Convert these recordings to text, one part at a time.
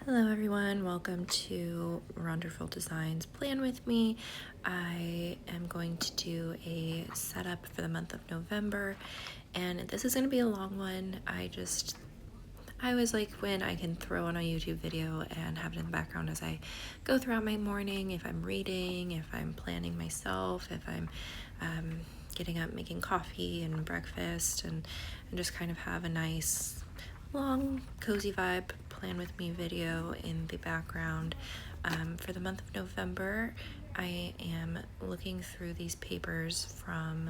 Hello everyone, welcome to Wonderful Designs Plan with me. I am going to do a setup for the month of November, and this is going to be a long one. I always like when I can throw on a YouTube video and have it in the background as I go throughout my morning, if I'm reading, if I'm planning myself, if I'm getting up making coffee and breakfast, and just kind of have a nice long cozy vibe plan with me video in the background. For the month of November, I am looking through these papers from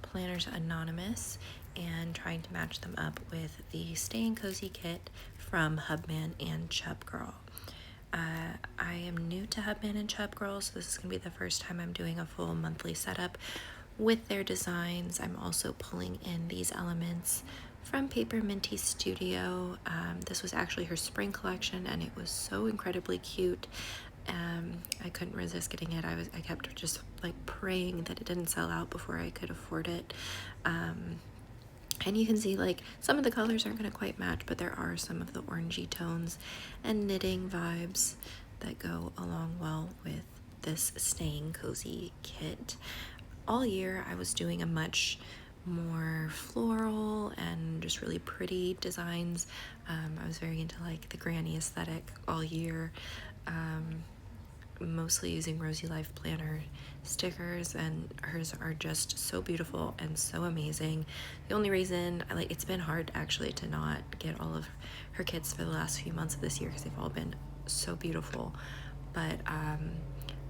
Planners Anonymous and trying to match them up with the Staying Cozy kit from Hubman and Chubgirl. I am new to Hubman and Chubgirl, so this is going to be the first time I'm doing a full monthly setup with their designs. I'm also pulling in these elements from Paper Minty Studio. This was actually her spring collection, and it was so incredibly cute. I couldn't resist getting it. I kept just like praying that it didn't sell out before I could afford it. And you can see like some of the colors aren't going to quite match, but there are some of the orangey tones and knitting vibes that go along well with this Staying Cozy kit. All year I was doing a much more floral and just really pretty designs. I was very into like the granny aesthetic all year. Mostly using Rosey Life Planner stickers, and hers are just so beautiful and so amazing. The only reason it's been hard actually to not get all of her kits for the last few months of this year because they've all been so beautiful. But I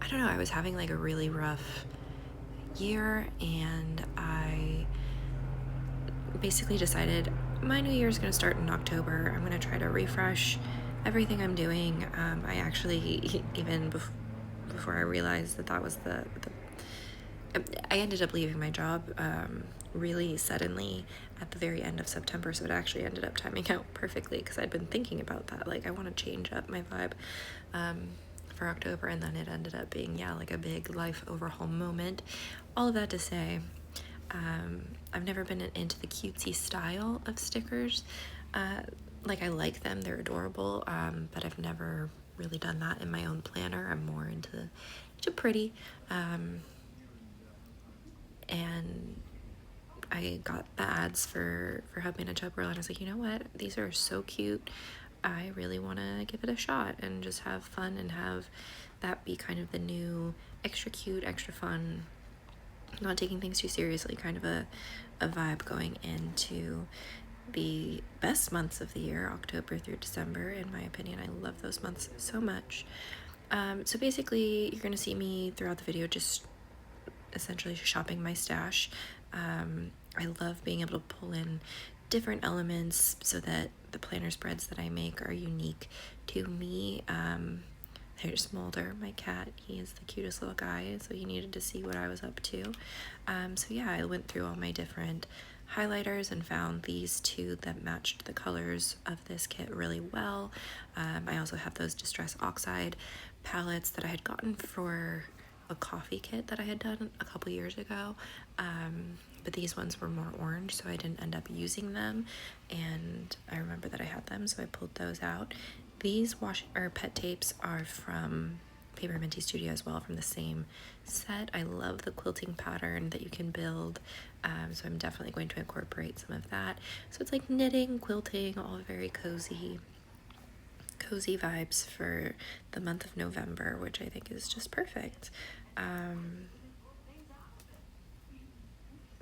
don't know, I was having like a really rough year, and I basically decided my new year is going to start in October. I'm going to try to refresh everything I'm doing. I actually, even before I realized that was I ended up leaving my job really suddenly at the very end of September, so it actually ended up timing out perfectly because I'd been thinking about that. Like, I want to change up my vibe for October, and then it ended up being, like a big life overhaul moment. All of that to say, I've never been into the cutesy style of stickers. I like them, they're adorable, but I've never really done that in my own planner. I'm more into pretty. And I got the ads for Hubman and Chubgirl, and I was like, you know what? These are so cute. I really want to give it a shot and just have fun and have that be kind of the new extra cute, extra fun, not taking things too seriously kind of a vibe going into the best months of the year, October through December. In my opinion, I love those months so much. So basically, you're going to see me throughout the video just essentially shopping my stash. I love being able to pull in different elements so that the planner spreads that I make are unique to me. There's Mulder, my cat. He is the cutest little guy, so he needed to see what I was up to. So yeah, I went through all my different highlighters and found these two that matched the colors of this kit really well. I also have those Distress Oxide palettes that I had gotten for a coffee kit that I had done a couple years ago, but these ones were more orange, so I didn't end up using them, and I remember that I had them, so I pulled those out. These pet tapes are from Paper Minty Studio as well, from the same set. I love the quilting pattern that you can build, so I'm definitely going to incorporate some of that. So it's like knitting, quilting, all very cozy vibes for the month of November, which I think is just perfect.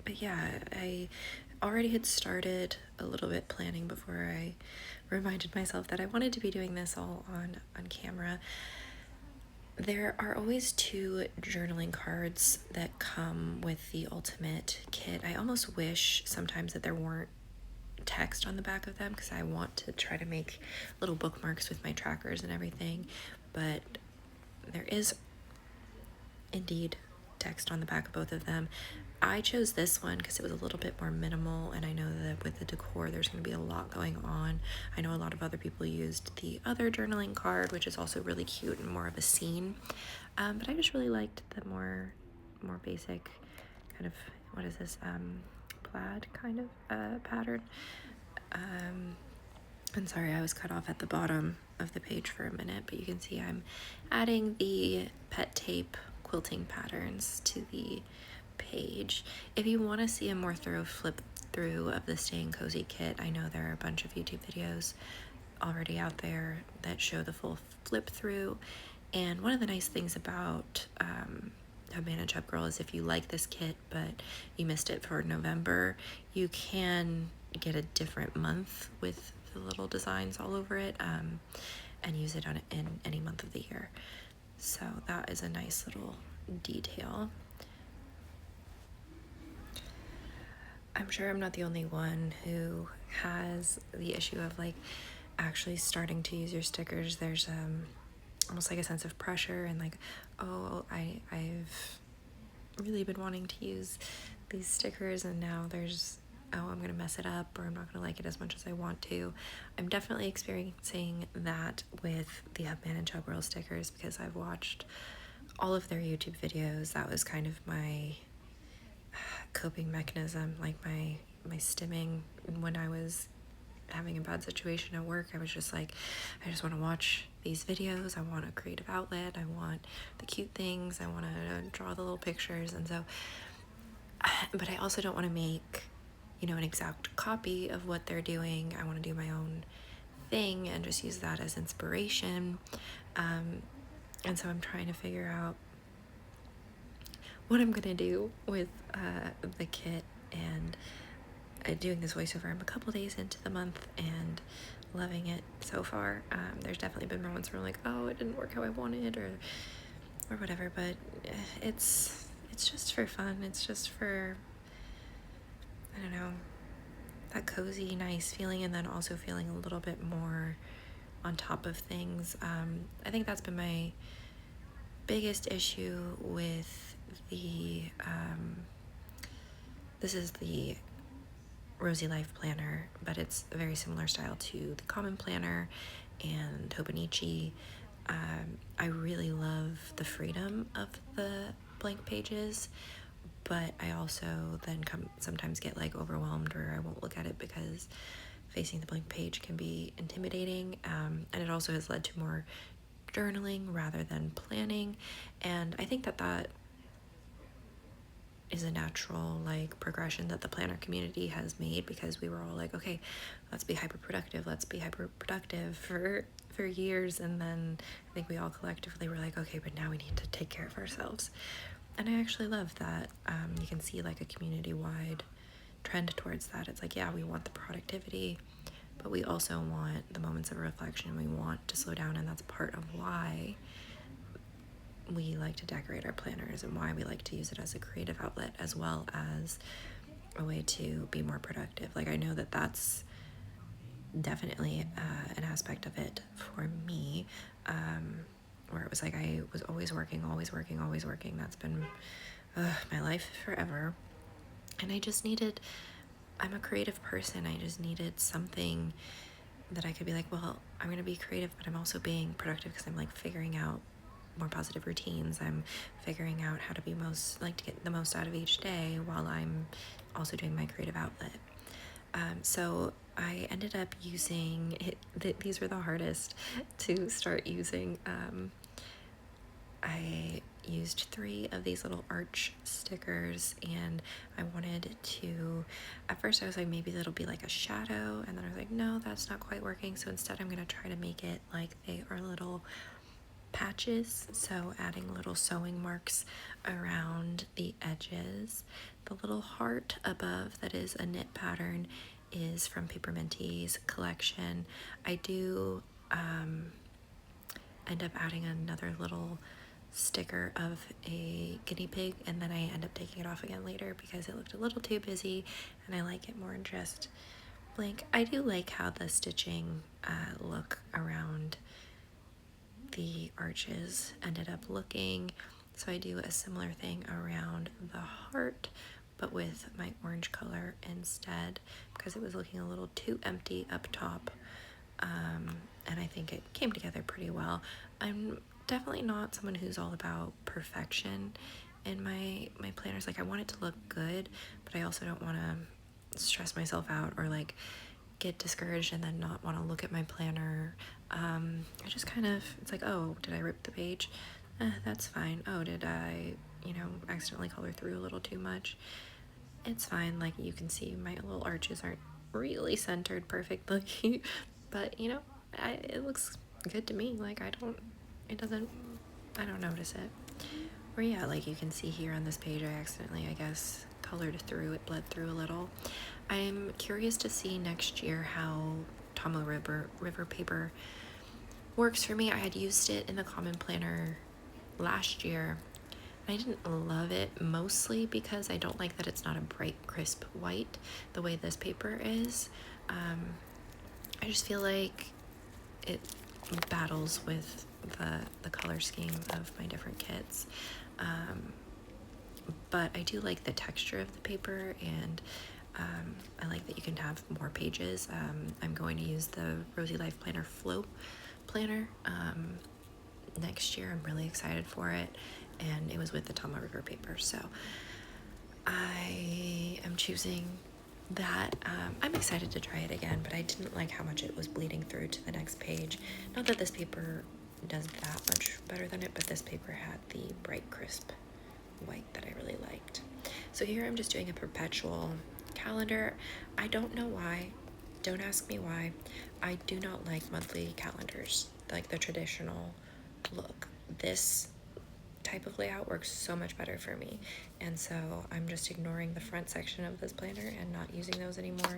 But yeah, I already had started a little bit planning before I reminded myself that I wanted to be doing this all on camera. There are always two journaling cards that come with the ultimate kit. I almost wish sometimes that there weren't text on the back of them because I want to try to make little bookmarks with my trackers and everything, but there is indeed text on the back of both of them. I chose this one because it was a little bit more minimal, and I know that with the decor there's going to be a lot going on. I know a lot of other people used the other journaling card, which is also really cute and more of a scene, but I just really liked the more basic kind of, what is this, plaid kind of pattern. And sorry, I was cut off at the bottom of the page for a minute, but you can see I'm adding the pet tape quilting patterns to the page. If you want to see a more thorough flip through of the Staying Cozy kit, I know there are a bunch of YouTube videos already out there that show the full flip through. And one of the nice things about Hubman and Chubgirl is if you like this kit but you missed it for November, you can get a different month with the little designs all over it, and use it in any month of the year. So that is a nice little detail. I'm sure I'm not the only one who has the issue of like actually starting to use your stickers. There's almost like a sense of pressure and like, oh, I've really been wanting to use these stickers, and now there's, oh, I'm gonna mess it up, or I'm not gonna like it as much as I want to. I'm definitely experiencing that with the Hubman and Chubgirl stickers because I've watched all of their YouTube videos. That was kind of my coping mechanism, like my stimming when I was having a bad situation at work. I was just like, I just want to watch these videos. I want a creative outlet. I want the cute things. I want to draw the little pictures. And so, but I also don't want to make, you know, an exact copy of what they're doing. I want to do my own thing and just use that as inspiration. And so I'm trying to figure out what I'm gonna do with the kit, and doing this voiceover. I'm a couple days into the month and loving it so far. There's definitely been moments where I'm like, oh, it didn't work how I wanted, or whatever, but it's just for fun. It's just for, I don't know, that cozy, nice feeling, and then also feeling a little bit more on top of things. I think that's been my biggest issue with the this is the Rosey Life Planner, but it's a very similar style to the Common Planner and Hubmanchubgirl. I really love the freedom of the blank pages, but I also then sometimes get like overwhelmed, or I won't look at it because facing the blank page can be intimidating, and it also has led to more journaling rather than planning. And I think that is a natural like progression that the planner community has made, because we were all like, okay, let's be hyper productive for years, and then I think we all collectively were like, okay, but now we need to take care of ourselves. And I actually love that. You can see like a community-wide trend towards that. It's like, yeah, we want the productivity, but we also want the moments of reflection. We want to slow down, and that's part of why we like to decorate our planners and why we like to use it as a creative outlet as well as a way to be more productive. Like, I know that that's definitely an aspect of it for me, where it was like I was always working. That's been my life forever. And I just needed, I'm a creative person. I just needed something that I could be like, well, I'm going to be creative, but I'm also being productive because I'm like figuring out more positive routines. I'm figuring out how to be to get the most out of each day while I'm also doing my creative outlet. So I ended up using it. These were the hardest to start using. I used 3 of these little arch stickers, and I wanted to, at first I was like, maybe that'll be like a shadow, and then I was like, no, that's not quite working. So instead I'm going to try to make it like they are little patches, so adding little sewing marks around the edges. The little heart above that is a knit pattern is from Paper Minty's collection. I do end up adding another little sticker of a guinea pig, and then I end up taking it off again later because it looked a little too busy and I like it more in just blank. I do like how the stitching look around the arches ended up looking, so I do a similar thing around the heart but with my orange color instead, because it was looking a little too empty up top, and I think it came together pretty well. I'm definitely not someone who's all about perfection in my planners. Like, I want it to look good, but I also don't want to stress myself out or like get discouraged and then not want to look at my planner. I just kind of, it's like, oh, did I rip the page? That's fine. Oh, did I, accidentally color through a little too much? It's fine. Like, you can see my little arches aren't really centered perfectly, but it looks good to me. Like, I don't notice it. Or yeah, like you can see here on this page, I accidentally, I guess, colored through, it bled through a little. I'm curious to see next year how Tomo River paper works for me. I had used it in the Common Planner last year. I didn't love it, mostly because I don't like that it's not a bright, crisp white the way this paper is. I just feel like it battles with the color scheme of my different kits. But I do like the texture of the paper, and I like that you can have more pages. I'm going to use the Rosey Life Planner Flow Planner next year. I'm really excited for it, and it was with the Tomo River paper, so I am choosing that. I'm excited to try it again, but I didn't like how much it was bleeding through to the next page. Not that this paper does that much better than it, but this paper had the bright, crisp white that I really liked. So here I'm just doing a perpetual calendar. I don't know why. Don't ask me why. I do not like monthly calendars, like the traditional look. This type of layout works so much better for me, and so I'm just ignoring the front section of this planner and not using those anymore,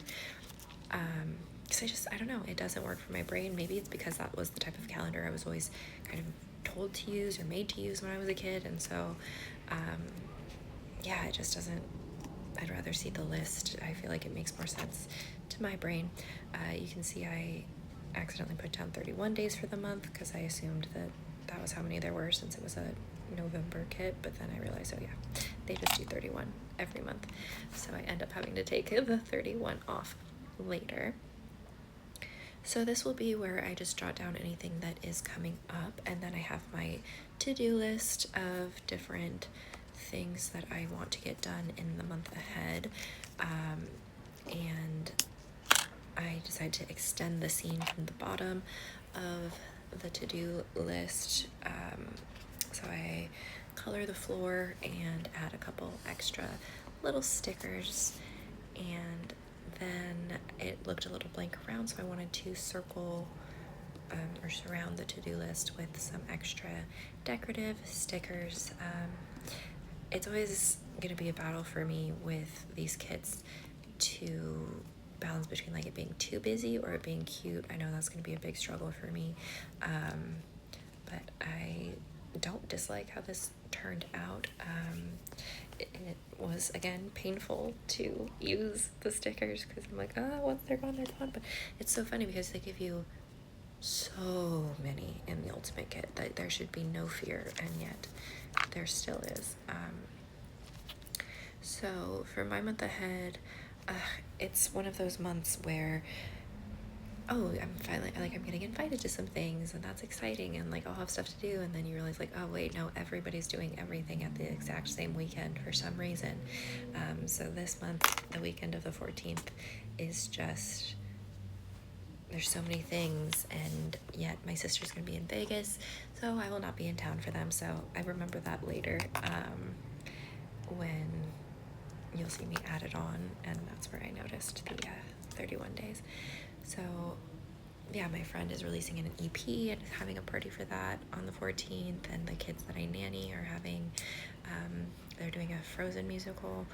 because I don't know, it doesn't work for my brain. Maybe it's because that was the type of calendar I was always kind of told to use or made to use when I was a kid, and so yeah, it just doesn't. I'd rather see the list. I feel like it makes more sense to my brain. You can see I accidentally put down 31 days for the month because I assumed that was how many there were, since it was a November kit, but then I realized, oh yeah, they just do 31 every month, so I end up having to take the 31 off later. So this will be where I just jot down anything that is coming up, and then I have my to-do list of different things that I want to get done in the month ahead, and I decided to extend the scene from the bottom of the to-do list. So I color the floor and add a couple extra little stickers, and then it looked a little blank around, so I wanted to circle or surround the to-do list with some extra decorative stickers. It's always going to be a battle for me with these kits to balance between like it being too busy or it being cute. I know that's going to be a big struggle for me, but I don't dislike how this turned out. It was, again, painful to use the stickers because I'm like, once they're gone, they're gone. But it's so funny because they give you so many in the Ultimate Kit that there should be no fear, and yet there still is. So for my month ahead, it's one of those months where, I'm getting invited to some things, and that's exciting, and like I'll have stuff to do, and then you realize like, oh wait, no, everybody's doing everything at the exact same weekend for some reason. So this month, the weekend of the 14th, is just, there's so many things, and yet my sister's gonna be in Vegas, so I will not be in town for them. So I remember that later, when you'll see me add it on, and that's where I noticed the 31 days. So yeah, my friend is releasing an EP and is having a party for that on the 14th, and the kids that I nanny are having, they're doing a Frozen musical,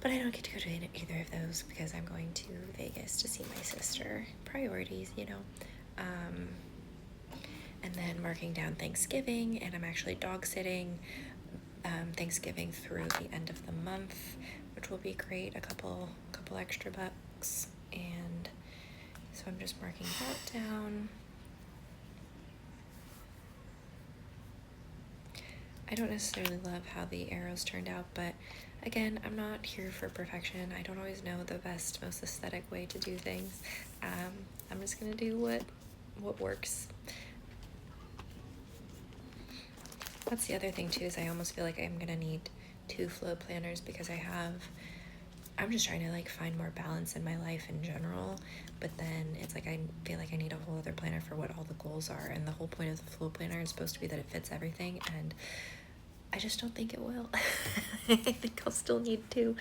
but I don't get to go to either of those because I'm going to Vegas to see my sister. Priorities, and then marking down Thanksgiving, and I'm actually dog sitting Thanksgiving through the end of the month, which will be great, a couple extra bucks, and so I'm just marking that down. I don't necessarily love how the arrows turned out, but again, I'm not here for perfection. I don't always know the best, most aesthetic way to do things. I'm just gonna do what works. That's the other thing too, is I almost feel like I'm gonna need 2 flow planners because I have I'm just trying to like find more balance in my life in general, but then it's like I feel like I need a whole other planner for what all the goals are, and the whole point of the flow planner is supposed to be that it fits everything, and I just don't think it will. I think I'll still need to.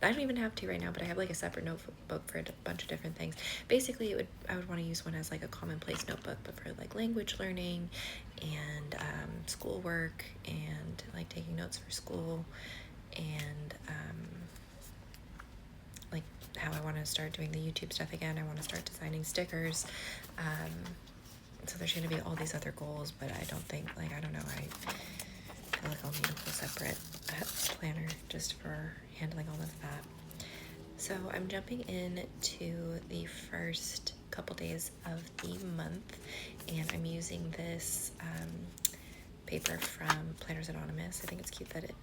I don't even have to right now, but I have like a separate notebook for a bunch of different things. Basically, I would want to use one as like a commonplace notebook, but for like language learning and schoolwork and like taking notes for school and like how I want to start doing the YouTube stuff again. I want to start designing stickers. So there's going to be all these other goals, but I don't think, like, I don't know, I feel like I'll need a whole separate planner just for handling all of that. So I'm jumping in to the first couple days of the month, and I'm using this paper from Planners Anonymous. I think it's cute that it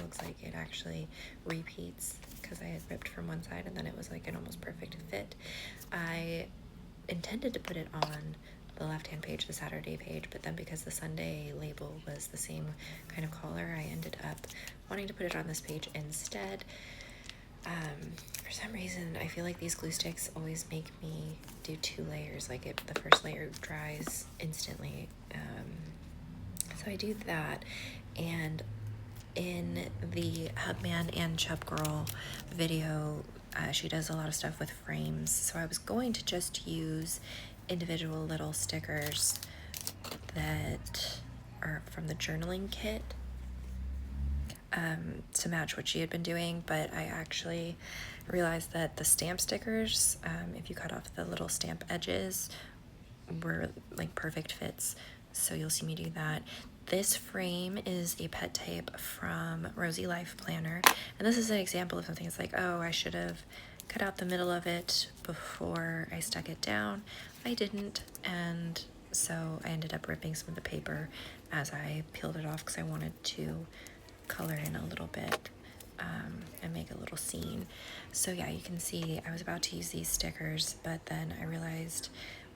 looks like it actually repeats, because I had ripped from one side and then it was like an almost perfect fit. I intended to put it on the left-hand page, the Saturday page, but then because the Sunday label was the same kind of color, I ended up wanting to put it on this page instead. For some reason, I feel like these glue sticks always make me do 2 layers, like the first layer dries instantly. So I do that, and in the Hubman and Chubgirl video, she does a lot of stuff with frames, so I was going to just use individual little stickers that are from the journaling kit to match what she had been doing, but I actually realized that the stamp stickers, if you cut off the little stamp edges, were like perfect fits, so you'll see me do that. This frame is a pet tape from Rosey Life Planner, and this is an example of something. It's like, oh, I should have cut out the middle of it before I stuck it down. I didn't, and so I ended up ripping some of the paper as I peeled it off because I wanted to color in a little bit and make a little scene. So yeah, you can see I was about to use these stickers, but then I realized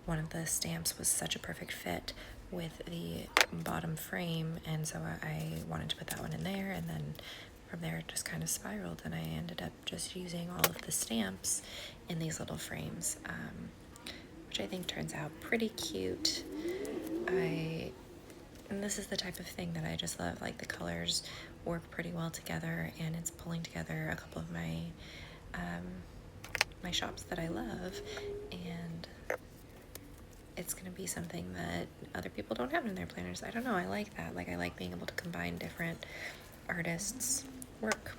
one of the stamps was such a perfect fit with the bottom frame, and so I wanted to put that one in there, and then from there it just kind of spiraled, and I ended up just using all of the stamps in these little frames, which I think turns out pretty cute. And this is the type of thing that I just love, like the colors work pretty well together, and it's pulling together a couple of my my shops that I love, and it's going to be something that other people don't have in their planners. I don't know, I like that. Like, I like being able to combine different artists' work.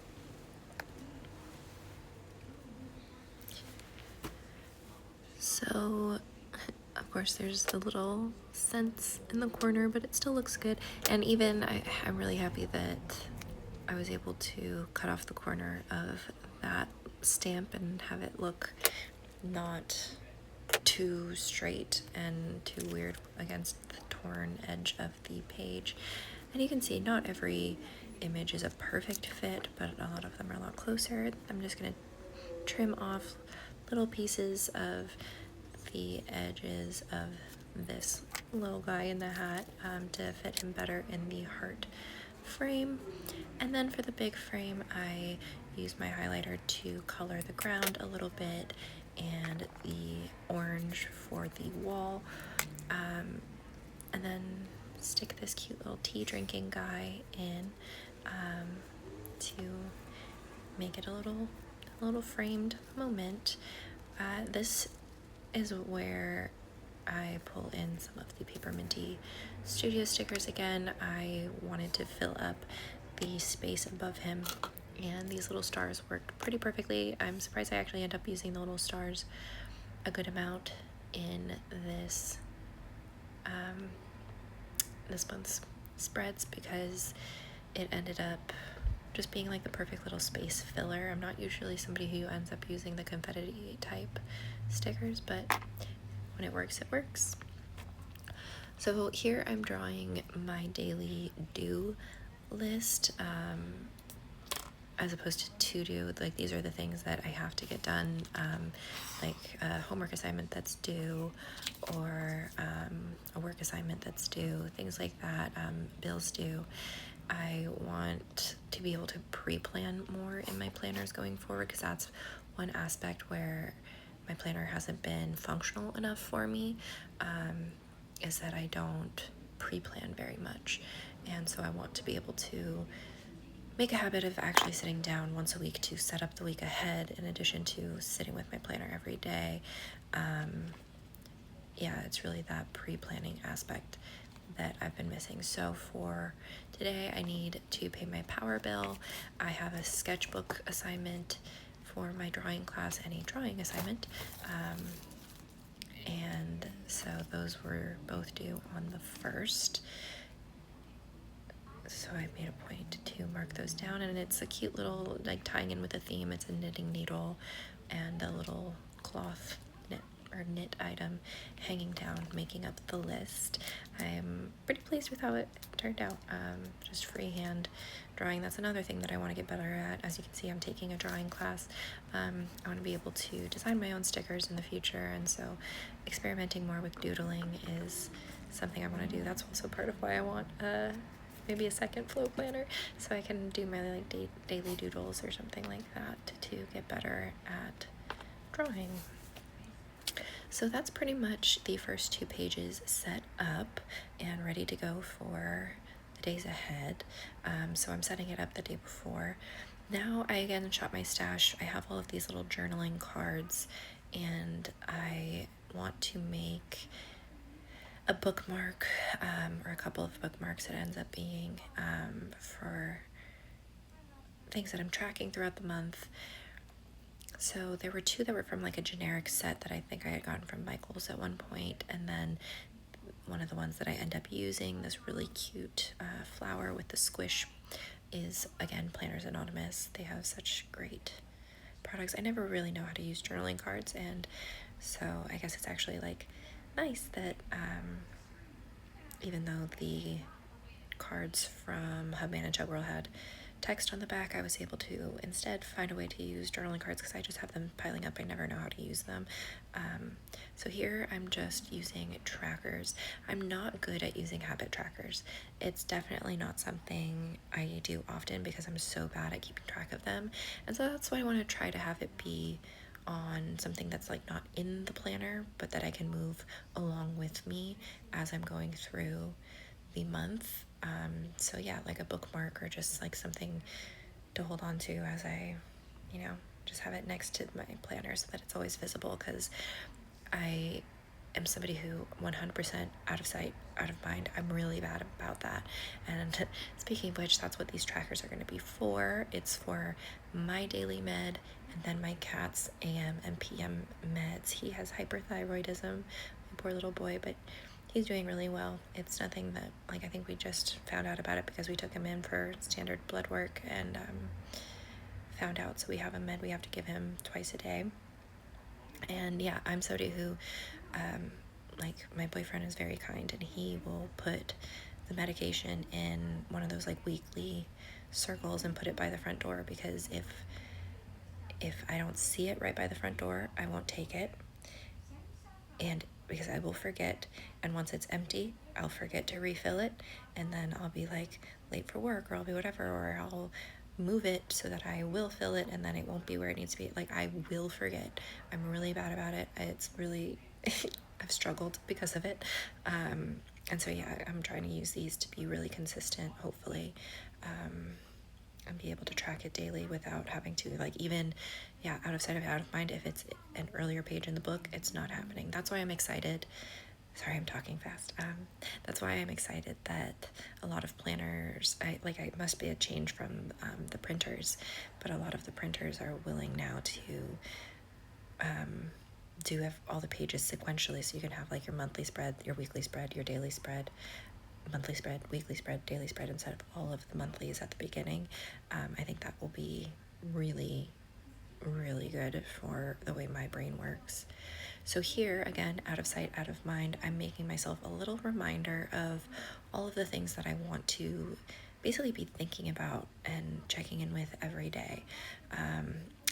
So, of course, there's the little scents in the corner, but it still looks good. And even, I'm really happy that I was able to cut off the corner of that stamp and have it look not too straight and too weird against the torn edge of the page. And you can see not every image is a perfect fit, but a lot of them are a lot closer. I'm just going to trim off little pieces of the edges of this little guy in the hat to fit him better in the heart frame. And then for the big frame, I used my highlighter to color the ground a little bit and the orange for the wall, and then stick this cute little tea drinking guy in to make it a little framed moment. This is where I pull in some of the Paper Minty Studio stickers again. I wanted to fill up the space above him, and these little stars worked pretty perfectly. I'm surprised I actually end up using the little stars a good amount in this this month's spreads, because it ended up just being like the perfect little space filler. I'm not usually somebody who ends up using the confetti type stickers, but when it works, it works. So here I'm drawing my daily do list, as opposed to do, like these are the things that I have to get done, like a homework assignment that's due, or a work assignment that's due, things like that, bills due. I want to be able to pre-plan more in my planners going forward, because that's one aspect where my planner hasn't been functional enough for me, is that I don't pre-plan very much. And so I want to be able to make a habit of actually sitting down once a week to set up the week ahead, in addition to sitting with my planner every day. Yeah, it's really that pre-planning aspect that I've been missing. So for today, I need to pay my power bill. I have a sketchbook assignment for my drawing class and a drawing assignment. And so those were both due on the 1st. So I made a point to mark those down, and it's a cute little, like, tying in with the theme. It's a knitting needle and a little cloth knit item hanging down, making up the list. I'm pretty pleased with how it turned out. Just freehand drawing. That's another thing that I want to get better at. As you can see, I'm taking a drawing class. I want to be able to design my own stickers in the future, and so experimenting more with doodling is something I want to do. That's also part of why I want maybe a second flow planner, so I can do my like daily doodles or something like that to get better at drawing. So that's pretty much the first 2 pages set up and ready to go for the days ahead. So I'm setting it up the day before. Now I again shop my stash. I have all of these little journaling cards, and I want to make a bookmark, or a couple of bookmarks. It ends up being for things that I'm tracking throughout the month. So there were 2 that were from like a generic set that I think I had gotten from Michael's at one point, and then one of the ones that I end up using, this really cute flower with the squish, is again Planners Anonymous. They have such great products. I never really know how to use journaling cards, and so I guess it's actually like nice that even though the cards from Hubman and Chubgirl had text on the back, I was able to instead find a way to use journaling cards, because I just have them piling up. I never know how to use them. So here I'm just using trackers. I'm not good at using habit trackers. It's definitely not something I do often because I'm so bad at keeping track of them. And so that's why I want to try to have it be on something that's like not in the planner, but that I can move along with me as I'm going through the month. So yeah, like a bookmark, or just like something to hold on to as I, just have it next to my planner so that it's always visible, because I am somebody who 100% out of sight, out of mind. I'm really bad about that. And speaking of which, that's what these trackers are going to be for. It's for my daily med, and then my cat's AM and PM meds. He has hyperthyroidism, my poor little boy, but he's doing really well. It's nothing that, like, I think we just found out about it because we took him in for standard blood work and found out. So we have a med we have to give him twice a day. And yeah, I'm somebody who, like, my boyfriend is very kind, and he will put the medication in one of those like weekly circles and put it by the front door, because if I don't see it right by the front door, I won't take it. And because I will forget, and once it's empty, I'll forget to refill it, and then I'll be like late for work, or I'll be whatever, or I'll move it so that I will fill it, and then it won't be where it needs to be. Like, I will forget. I'm really bad about it. It's really I've struggled because of it. And so yeah, I'm trying to use these to be really consistent, hopefully, and be able to track it daily without having to, like, even, yeah, out of sight, out of mind. If it's an earlier page in the book, it's not happening. That's why I'm excited. Sorry, I'm talking fast. That's why I'm excited that a lot of planners, it must be a change from the printers, but a lot of the printers are willing now to do all the pages sequentially, so you can have like your monthly spread, your weekly spread, your daily spread, monthly spread, weekly spread, daily spread, instead of all of the monthlies at the beginning. I think that will be really, really good for the way my brain works. So here, again, out of sight, out of mind, I'm making myself a little reminder of all of the things that I want to basically be thinking about and checking in with every day.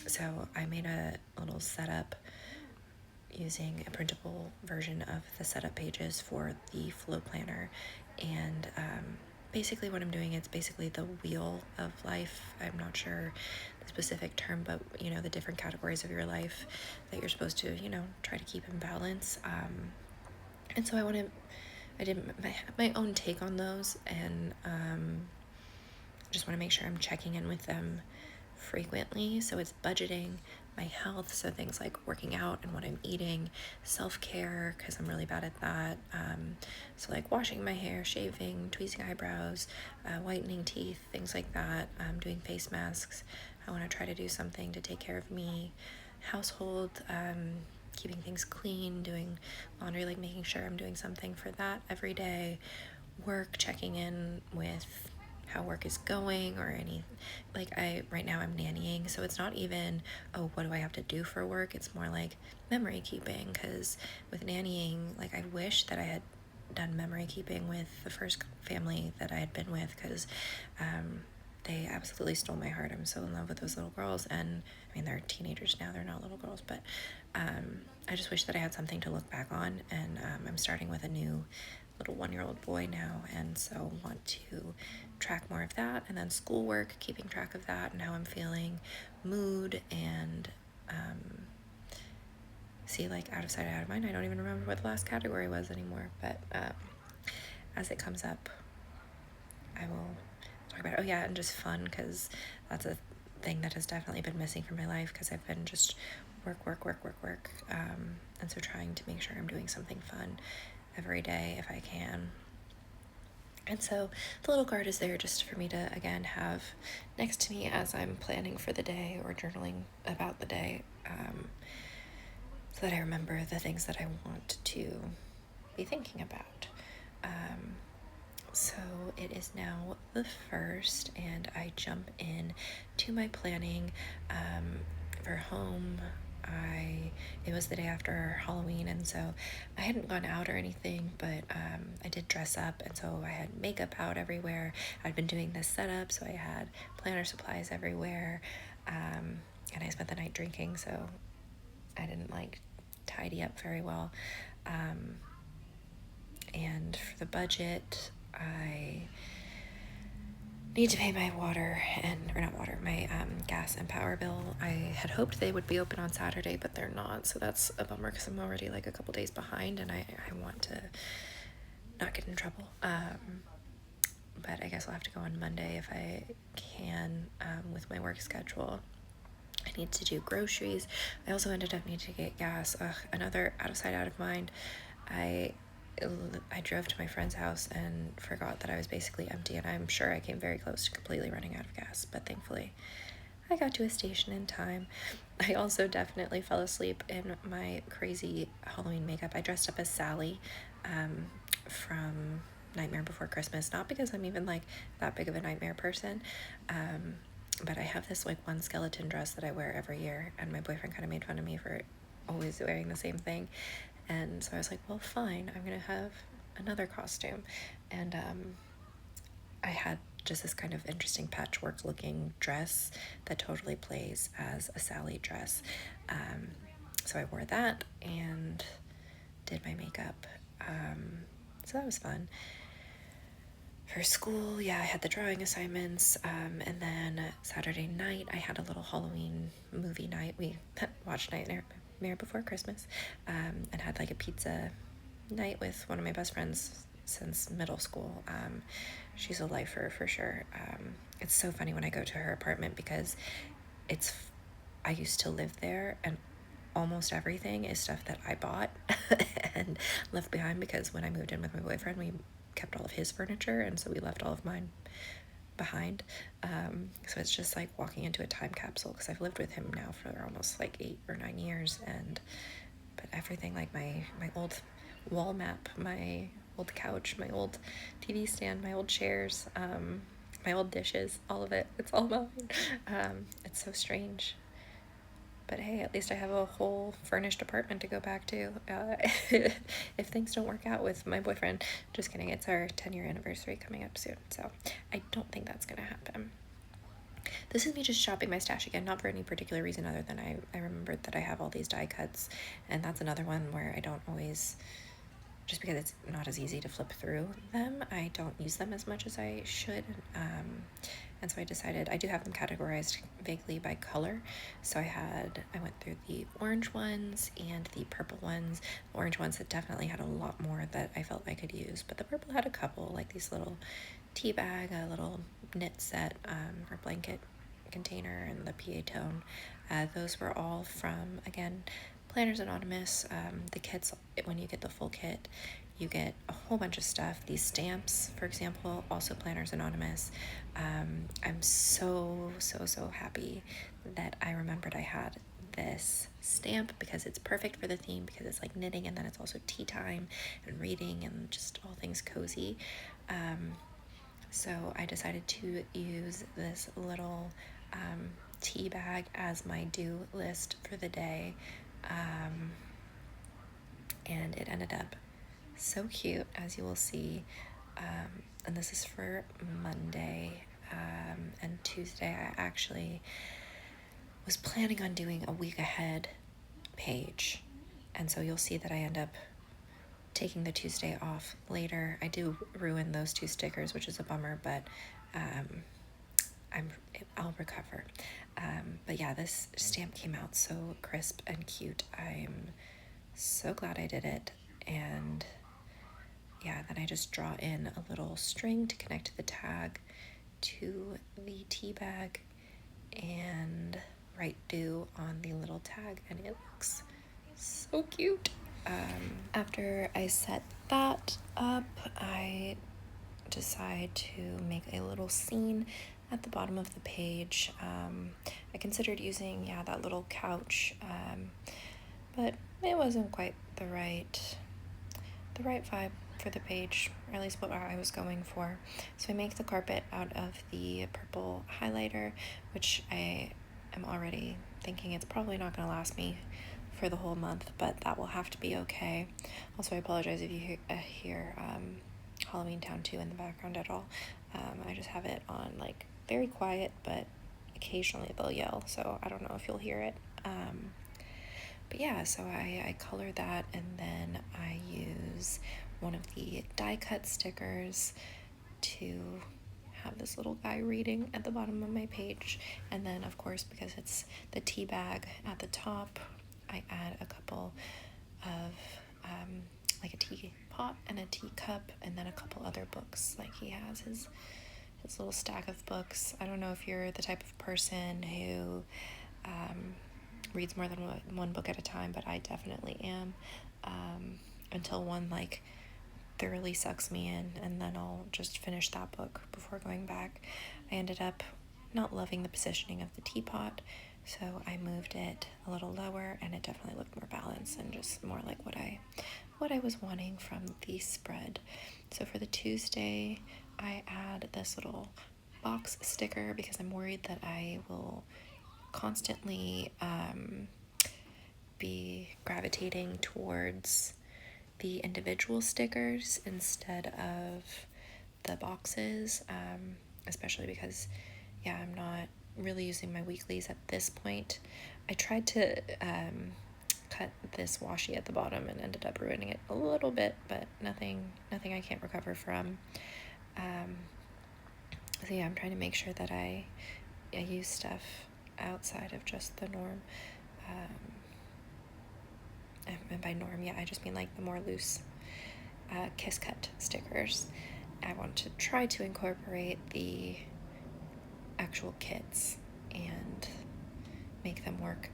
So I made a little setup using a printable version of the setup pages for the flow planner, and basically what I'm doing, it's basically the wheel of life. I'm not sure the specific term, but you know, the different categories of your life that you're supposed to, you know, try to keep in balance. And so I did my own take on those, and just want to make sure I'm checking in with them frequently. So it's budgeting, my health, so things like working out and what I'm eating, self-care, because I'm really bad at that. So like washing my hair, shaving, tweezing eyebrows, whitening teeth, things like that, doing face masks. I want to try to do something to take care of me. Household, keeping things clean, doing laundry, like making sure I'm doing something for that every day. Work, checking in with how work is going, or any, like right now I'm nannying, so it's not even, oh, what do I have to do for work? It's more like memory keeping, because with nannying, like I wish that I had done memory keeping with the first family that I had been with, because they absolutely stole my heart. I'm so in love with those little girls, and I mean, they're teenagers now, they're not little girls, but I just wish that I had something to look back on. And I'm starting with a new little 1-year-old boy now, and so want to track more of that. And then schoolwork, keeping track of that and how I'm feeling, mood, and see, like out of sight, out of mind. I don't even remember what the last category was anymore, but as it comes up, I will talk about it. Oh yeah, and just fun, because that's a thing that has definitely been missing from my life, because I've been just work, and so trying to make sure I'm doing something fun every day if I can. And so the little card is there just for me to, again, have next to me as I'm planning for the day or journaling about the day, so that I remember the things that I want to be thinking about. So it is now the 1st, and I jump in to my planning for home. It was the day after Halloween, and so I hadn't gone out or anything, but I did dress up, and so I had makeup out everywhere. I'd been doing this setup, so I had planner supplies everywhere, and I spent the night drinking, so I didn't like tidy up very well. And for the budget, I need to pay my my gas and power bill. I had hoped they would be open on Saturday, but they're not, so that's a bummer, because I'm already like a couple days behind, and I want to not get in trouble. But I guess I'll have to go on Monday if I can, with my work schedule. I need to do groceries. I also ended up needing to get gas. Another out of sight, out of mind. I drove to my friend's house and forgot that I was basically empty, and I'm sure I came very close to completely running out of gas, but thankfully I got to a station in time. I also definitely fell asleep in my crazy Halloween makeup. I dressed up as Sally from Nightmare Before Christmas, not because I'm even like that big of a nightmare person, but I have this like one skeleton dress that I wear every year, and my boyfriend kind of made fun of me for always wearing the same thing. And so I was like, well, fine, I'm gonna have another costume. And I had just this kind of interesting patchwork looking dress that totally plays as a Sally dress. So I wore that and did my makeup. So that was fun. For school, yeah, I had the drawing assignments, and then Saturday night I had a little Halloween movie night. We watched Nightmare Before Christmas, and had like a pizza night with one of my best friends since middle school. She's a lifer for sure. It's so funny when I go to her apartment, because I used to live there, and almost everything is stuff that I bought and left behind, because when I moved in with my boyfriend, we kept all of his furniture, and so we left all of mine behind. So it's just like walking into a time capsule, because I've lived with him now for almost like 8 or 9 years, but everything, like my old wall map, my old couch, my old TV stand, my old chairs, my old dishes, all of it, it's all mine. It's so strange. But hey, at least I have a whole furnished apartment to go back to if things don't work out with my boyfriend. Just kidding, it's our 10-year anniversary coming up soon, so I don't think that's gonna happen. This is me just shopping my stash again, not for any particular reason other than I remembered that I have all these die cuts, and that's another one where I don't always just because it's not as easy to flip through them. I don't use them as much as I should. And so I decided, I do have them categorized vaguely by color. So I went through the orange ones and the purple ones. The orange ones that definitely had a lot more that I felt I could use, but the purple had a couple, like these little tea bag, a little knit set, or blanket container, and the PA tone. Those were all from, again, Planners Anonymous. The kits, when you get the full kit, you get a whole bunch of stuff. These stamps, for example, also Planners Anonymous. I'm so happy that I remembered I had this stamp, because it's perfect for the theme, because it's like knitting, and then it's also tea time and reading and just all things cozy. So I decided to use this little tea bag as my do list for the day. And it ended up so cute, as you will see. And this is for Monday. And Tuesday I actually was planning on doing a week ahead page. And so you'll see that I end up taking the Tuesday off later. I do ruin those 2 stickers, which is a bummer, but I'll recover. But yeah, this stamp came out so crisp and cute. I'm so glad I did it. And yeah, then I just draw in a little string to connect the tag to the tea bag and write do on the little tag, and it looks so cute. After I set that up, I decide to make a little scene at the bottom of the page. I considered using, that little couch, but it wasn't quite the right vibe for the page, or at least what I was going for. So I make the carpet out of the purple highlighter, which I am already thinking it's probably not going to last me for the whole month, but that will have to be okay. Also, I apologize if you hear Halloween Town 2 in the background at all. I just have it on like very quiet, but occasionally they'll yell, so I don't know if you'll hear it. But yeah, so I color that, and then I use one of the die cut stickers to have this little guy reading at the bottom of my page. And then, of course, because it's the tea bag at the top, I add a couple of like a teapot and a teacup, and then a couple other books. Like he has his little stack of books. I don't know if you're the type of person who reads more than one book at a time, but I definitely am, until one like thoroughly sucks me in, and then I'll just finish that book before going back. I ended up not loving the positioning of the teapot, so I moved it a little lower, and it definitely looked more balanced and just more like what I was wanting from the spread. So for the Tuesday, I add this little box sticker because I'm worried that I will constantly be gravitating towards the individual stickers instead of the boxes, especially because I'm not really using my weeklies at this point. I tried to cut this washi at the bottom and ended up ruining it a little bit, but nothing I can't recover from. So I'm trying to make sure that I use stuff outside of just the norm. And by norm, I just mean like the more loose kiss cut stickers. I want to try to incorporate the actual kits and make them work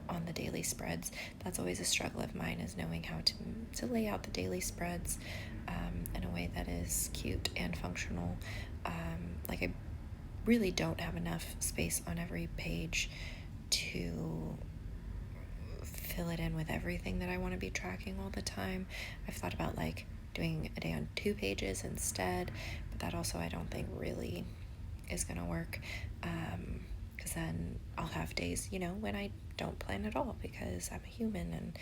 on the daily spreads. That's always a struggle of mine, is knowing how to lay out the daily spreads in a way that is cute and functional. Like I really don't have enough space on every page to fill it in with everything that I want to be tracking all the time. I've thought about like doing a day on 2 pages instead, but that also I don't think really is gonna work, because then I'll have days, when I don't plan at all because I'm a human and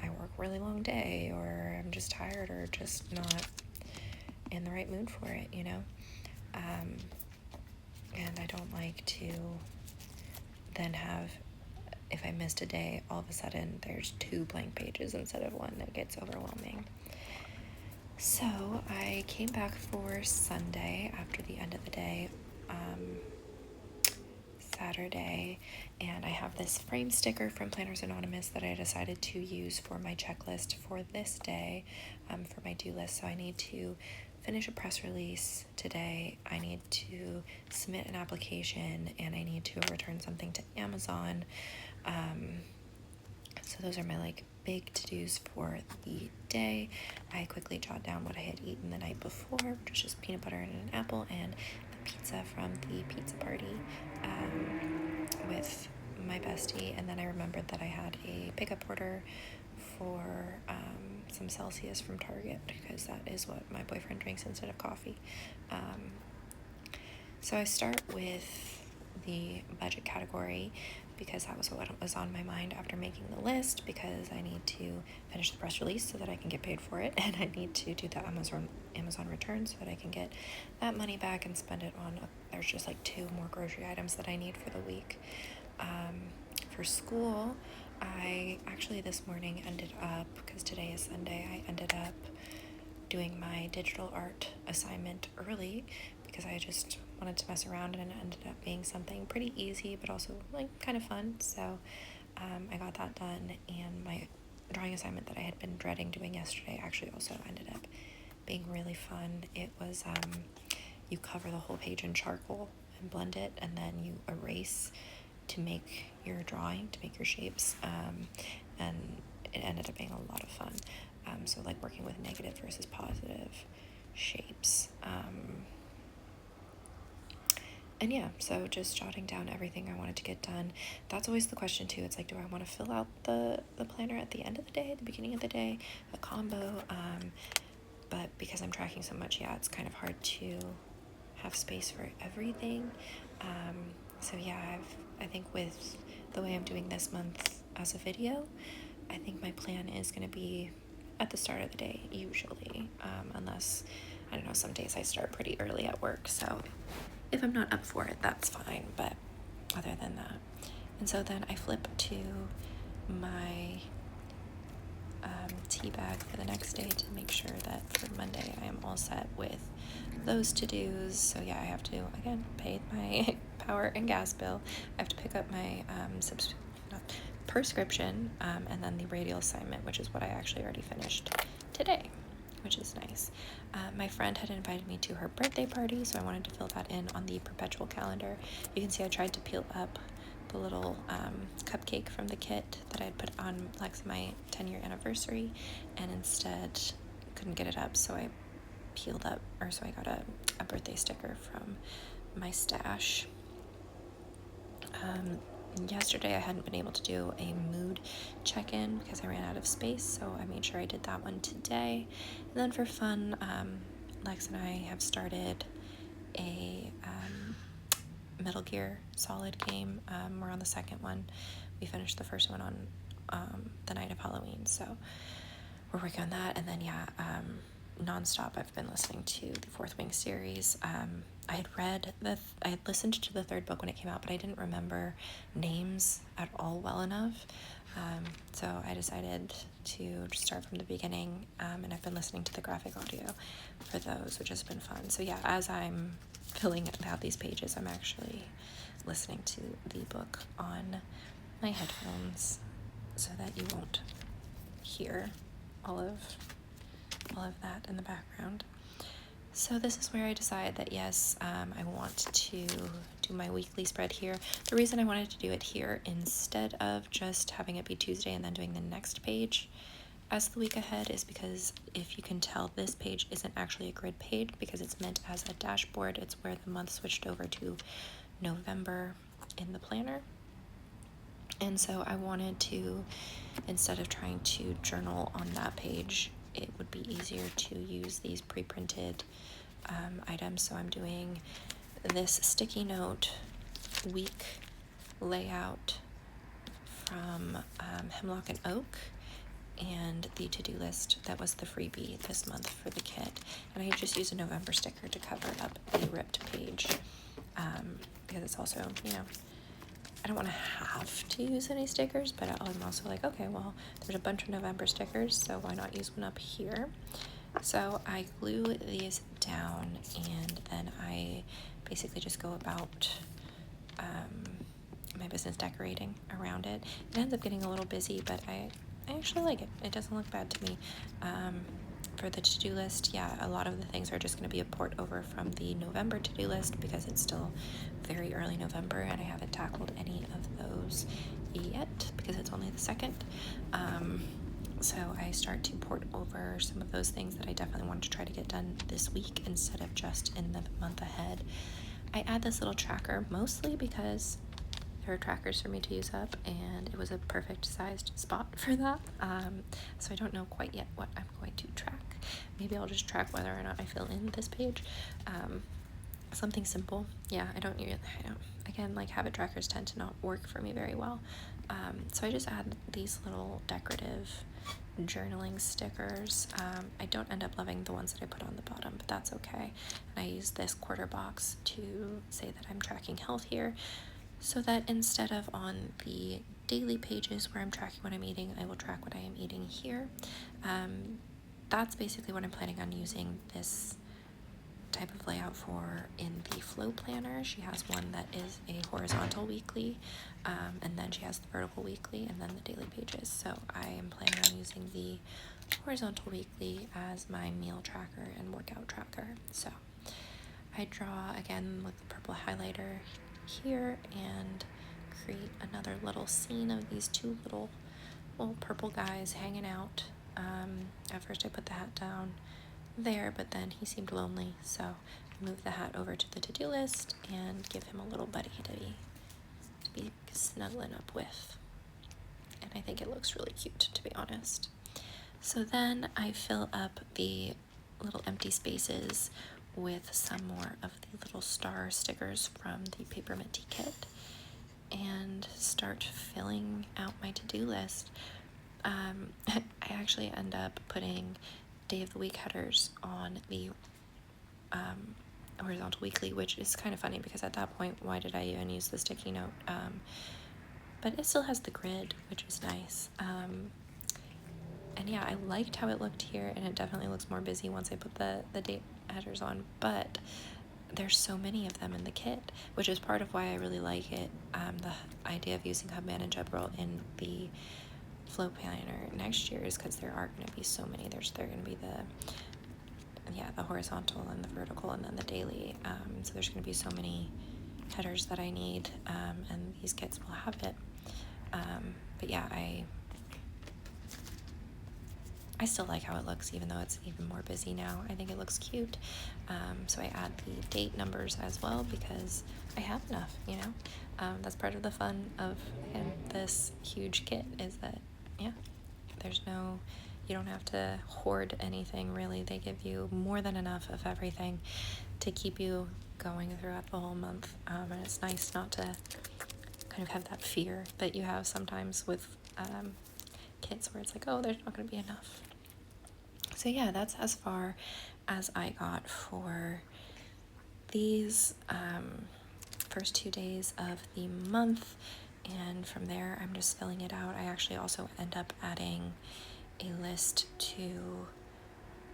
I work a really long day, or I'm just tired, or just not in the right mood for it, and I don't like to then have, if I missed a day, all of a sudden there's 2 blank pages instead of 1. That gets overwhelming. So I came back for Sunday after the end of the day, Saturday, and I have this frame sticker from Planners Anonymous that I decided to use for my checklist for this day, for my do list. So I need to finish a press release today, I need to submit an application, and I need to return something to Amazon. So those are my big to-dos for the day. I quickly jot down what I had eaten the night before, which was just peanut butter and an apple, and the pizza from the pizza party with my bestie. And then I remembered that I had a pickup order for some Celsius from Target, because that is what my boyfriend drinks instead of coffee. So I start with the budget category, because that was what was on my mind after making the list, because I need to finish the press release so that I can get paid for it, and I need to do the Amazon return so that I can get that money back and spend it on, there's just 2 more grocery items that I need for the week. For school, I actually this morning ended up, because today is Sunday, I ended up doing my digital art assignment early, because I just wanted to mess around, and it ended up being something pretty easy but also kind of fun. So I got that done, and my drawing assignment that I had been dreading doing yesterday actually also ended up being really fun. It was you cover the whole page in charcoal and blend it, and then you erase to make your drawing, to make your shapes, and it ended up being a lot of fun. So working with negative versus positive shapes. And yeah, so just jotting down everything I wanted to get done. That's always the question too. It's do I want to fill out the planner at the end of the day, the beginning of the day, a combo? But because I'm tracking so much, yeah, it's kind of hard to have space for everything. So yeah, I think with the way I'm doing this month as a video, I think my plan is going to be at the start of the day usually, unless, I don't know, some days I start pretty early at work, so if I'm not up for it, that's fine, but other than that. And so then I flip to my tea bag for the next day to make sure that for Monday I am all set with those to-dos. So yeah, I have to, again, pay my power and gas bill. I have to pick up my prescription, and then the radial assignment, which is what I actually already finished today, which is nice. My friend had invited me to her birthday party, so I wanted to fill that in on the perpetual calendar. You can see I tried to peel up the little cupcake from the kit that I had put on my 10-year anniversary, and instead couldn't get it up, so I got a birthday sticker from my stash. Yesterday I hadn't been able to do a mood check-in because I ran out of space, so I made sure I did that one today. And then for fun, Lex and I have started a Metal Gear Solid game. We're on the second one. We finished the first one on the night of Halloween, so we're working on that. And then nonstop I've been listening to the Fourth Wing series. I had listened to the third book when it came out, but I didn't remember names at all well enough. So I decided to just start from the beginning, and I've been listening to the graphic audio for those, which has been fun. So yeah, as I'm filling out these pages, I'm actually listening to the book on my headphones so that you won't hear all of that in the background. So this is where I decide that yes, I want to do my weekly spread here. The reason I wanted to do it here instead of just having it be Tuesday and then doing the next page as the week ahead is because, if you can tell, this page isn't actually a grid page because it's meant as a dashboard. It's where the month switched over to November in the planner. And so I wanted to, instead of trying to journal on that page, it would be easier to use these pre-printed items. So I'm doing this sticky note week layout from Hemlock and Oak, and the to-do list that was the freebie this month for the kit. And I just used a November sticker to cover up the ripped page, because it's also, I don't want to have to use any stickers, but I'm also okay, well, there's a bunch of November stickers, so why not use one up here? So I glue these down, and then I basically just go about my business decorating around it. It ends up getting a little busy, but I actually like it. It doesn't look bad to me. For the to-do list, yeah, a lot of the things are just going to be a port over from the November to-do list because it's still very early November and I haven't tackled any of those yet because it's only the 2nd. So I start to port over some of those things that I definitely want to try to get done this week instead of just in the month ahead. I add this little tracker mostly because there are trackers for me to use up, and it was a perfect sized spot for that. So I don't know quite yet what I'm going to track. Maybe I'll just track whether or not I fill in this page. Something simple. Yeah, I don't, again, like habit trackers tend to not work for me very well. So I just add these little decorative journaling stickers. I don't end up loving the ones that I put on the bottom, but that's okay. And I use this quarter box to say that I'm tracking health here, so that instead of on the daily pages where I'm tracking what I'm eating, I will track what I am eating here. That's basically what I'm planning on using this type of layout for in the flow planner. She has one that is a horizontal weekly, and then she has the vertical weekly, and then the daily pages. So I am planning on using the horizontal weekly as my meal tracker and workout tracker. So I draw again with the purple highlighter here and create another little scene of these two little purple guys hanging out. At first I put the hat down there, but then he seemed lonely, so I moved the hat over to the to-do list and give him a little buddy to be snuggling up with. And I think it looks really cute, to be honest. So then I fill up the little empty spaces with some more of the little star stickers from the Paper Minty kit and start filling out my to-do list. I actually end up putting day of the week headers on the horizontal weekly, which is kind of funny because at that point, why did I even use the sticky note? But it still has the grid, which is nice. And yeah, I liked how it looked here, and it definitely looks more busy once I put the date headers on, but there's so many of them in the kit, which is part of why I really like it. The idea of using Hubman and Chubgirl in the flow planner next year is because there are going to be so many. There's going to be the horizontal and the vertical and then the daily. So there's going to be so many headers that I need, and these kits will have it. But yeah, I still like how it looks, even though it's even more busy now. I think it looks cute. So I add the date numbers as well because I have enough, That's part of the fun of, again, this huge kit is that, you don't have to hoard anything, really. They give you more than enough of everything to keep you going throughout the whole month. And it's nice not to kind of have that fear that you have sometimes with kits where it's like, oh, there's not going to be enough. So yeah, that's as far as I got for these first 2 days of the month, and from there I'm just filling it out. I actually also end up adding a list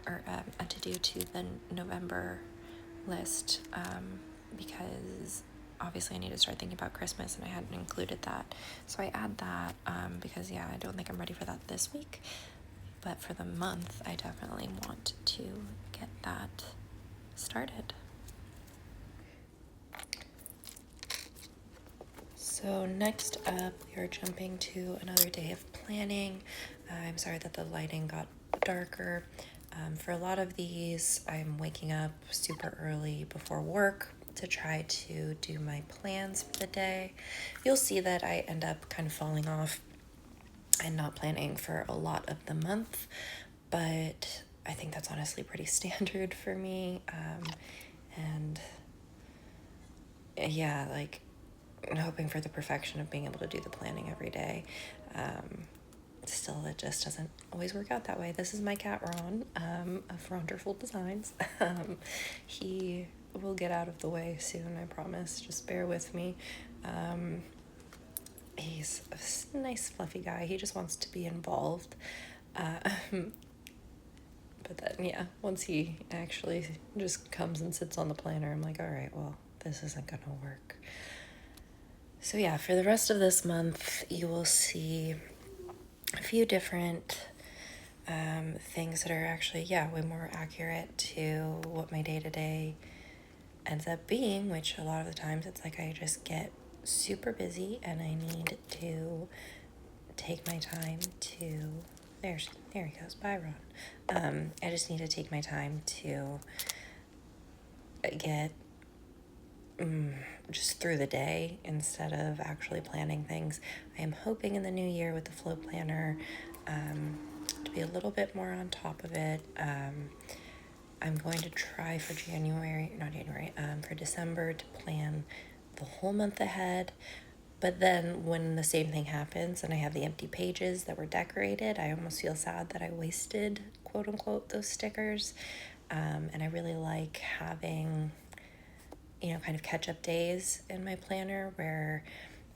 a to-do to the November list, because obviously I need to start thinking about Christmas and I hadn't included that. So I add that because I don't think I'm ready for that this week. But for the month, I definitely want to get that started. So next up, we are jumping to another day of planning. I'm sorry that the lighting got darker. For a lot of these, I'm waking up super early before work to try to do my plans for the day. You'll see that I end up kind of falling off and not planning for a lot of the month, but I think that's honestly pretty standard for me. And I'm hoping for the perfection of being able to do the planning every day. Still, it just doesn't always work out that way. This is my cat, Ron, of Wonderful Designs. He will get out of the way soon, I promise. Just bear with me. He's a nice, fluffy guy. He just wants to be involved. But But then, yeah, once he actually just comes and sits on the planner, I'm like, all right, well, this isn't gonna work. So yeah, for the rest of this month, you will see a few different things that are actually, way more accurate to what my day-to-day ends up being, which a lot of the times it's like I just get super busy and I need to take my time to, there he goes, bye Ron. I just need to take my time to get just through the day instead of actually planning things. I am hoping in the new year with the flow planner to be a little bit more on top of it. I'm going to try for for December to plan the whole month ahead. But then when the same thing happens and I have the empty pages that were decorated, I almost feel sad that I wasted, quote unquote, those stickers. And I really like having, kind of catch-up days in my planner where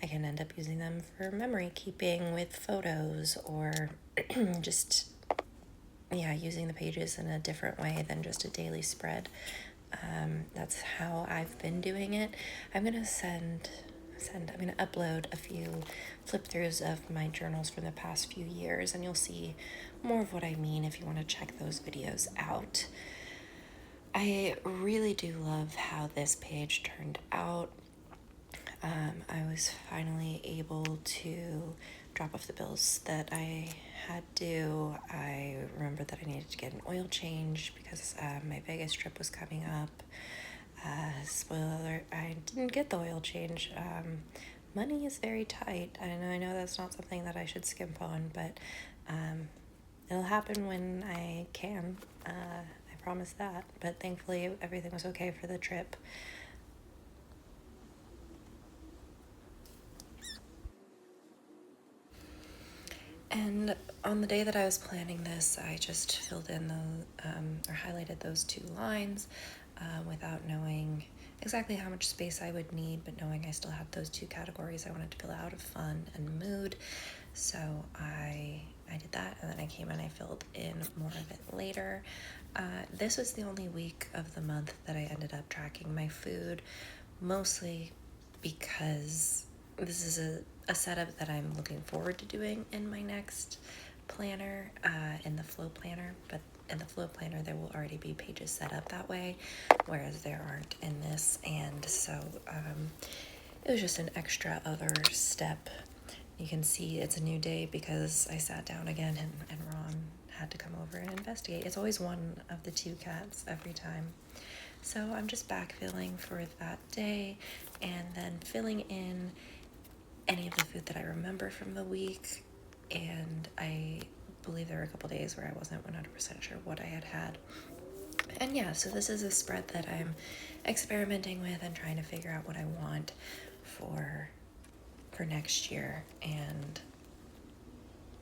I can end up using them for memory keeping with photos or just, using the pages in a different way than just a daily spread. That's how I've been doing it. I'm going to upload a few flip throughs of my journals from the past few years, and you'll see more of what I mean if you want to check those videos out. I really do love how this page turned out. I was finally able to drop off the bills that I had due. I remembered that I needed to get an oil change because my Vegas trip was coming up. Spoiler alert, I didn't get the oil change. Money is very tight. I know that's not something that I should skimp on, but it'll happen when I can. I promise that. But thankfully, everything was okay for the trip. And on the day that I was planning this, I just filled in or highlighted those 2 lines without knowing exactly how much space I would need, but knowing I still had those 2 categories I wanted to fill out of fun and mood. So I did that, and then I came and I filled in more of it later. This was the only week of the month that I ended up tracking my food, mostly because this is a setup that I'm looking forward to doing in my next planner, in the flow planner, but in the flow planner there will already be pages set up that way, whereas there aren't in this, and so it was just an extra other step. You can see it's a new day because I sat down again and Ron had to come over and investigate. It's always one of the 2 cats every time. So I'm just backfilling for that day and then filling in any of the food that I remember from the week. And I believe there were a couple days where I wasn't 100% sure what I had. And yeah, so this is a spread that I'm experimenting with and trying to figure out what I want for next year. And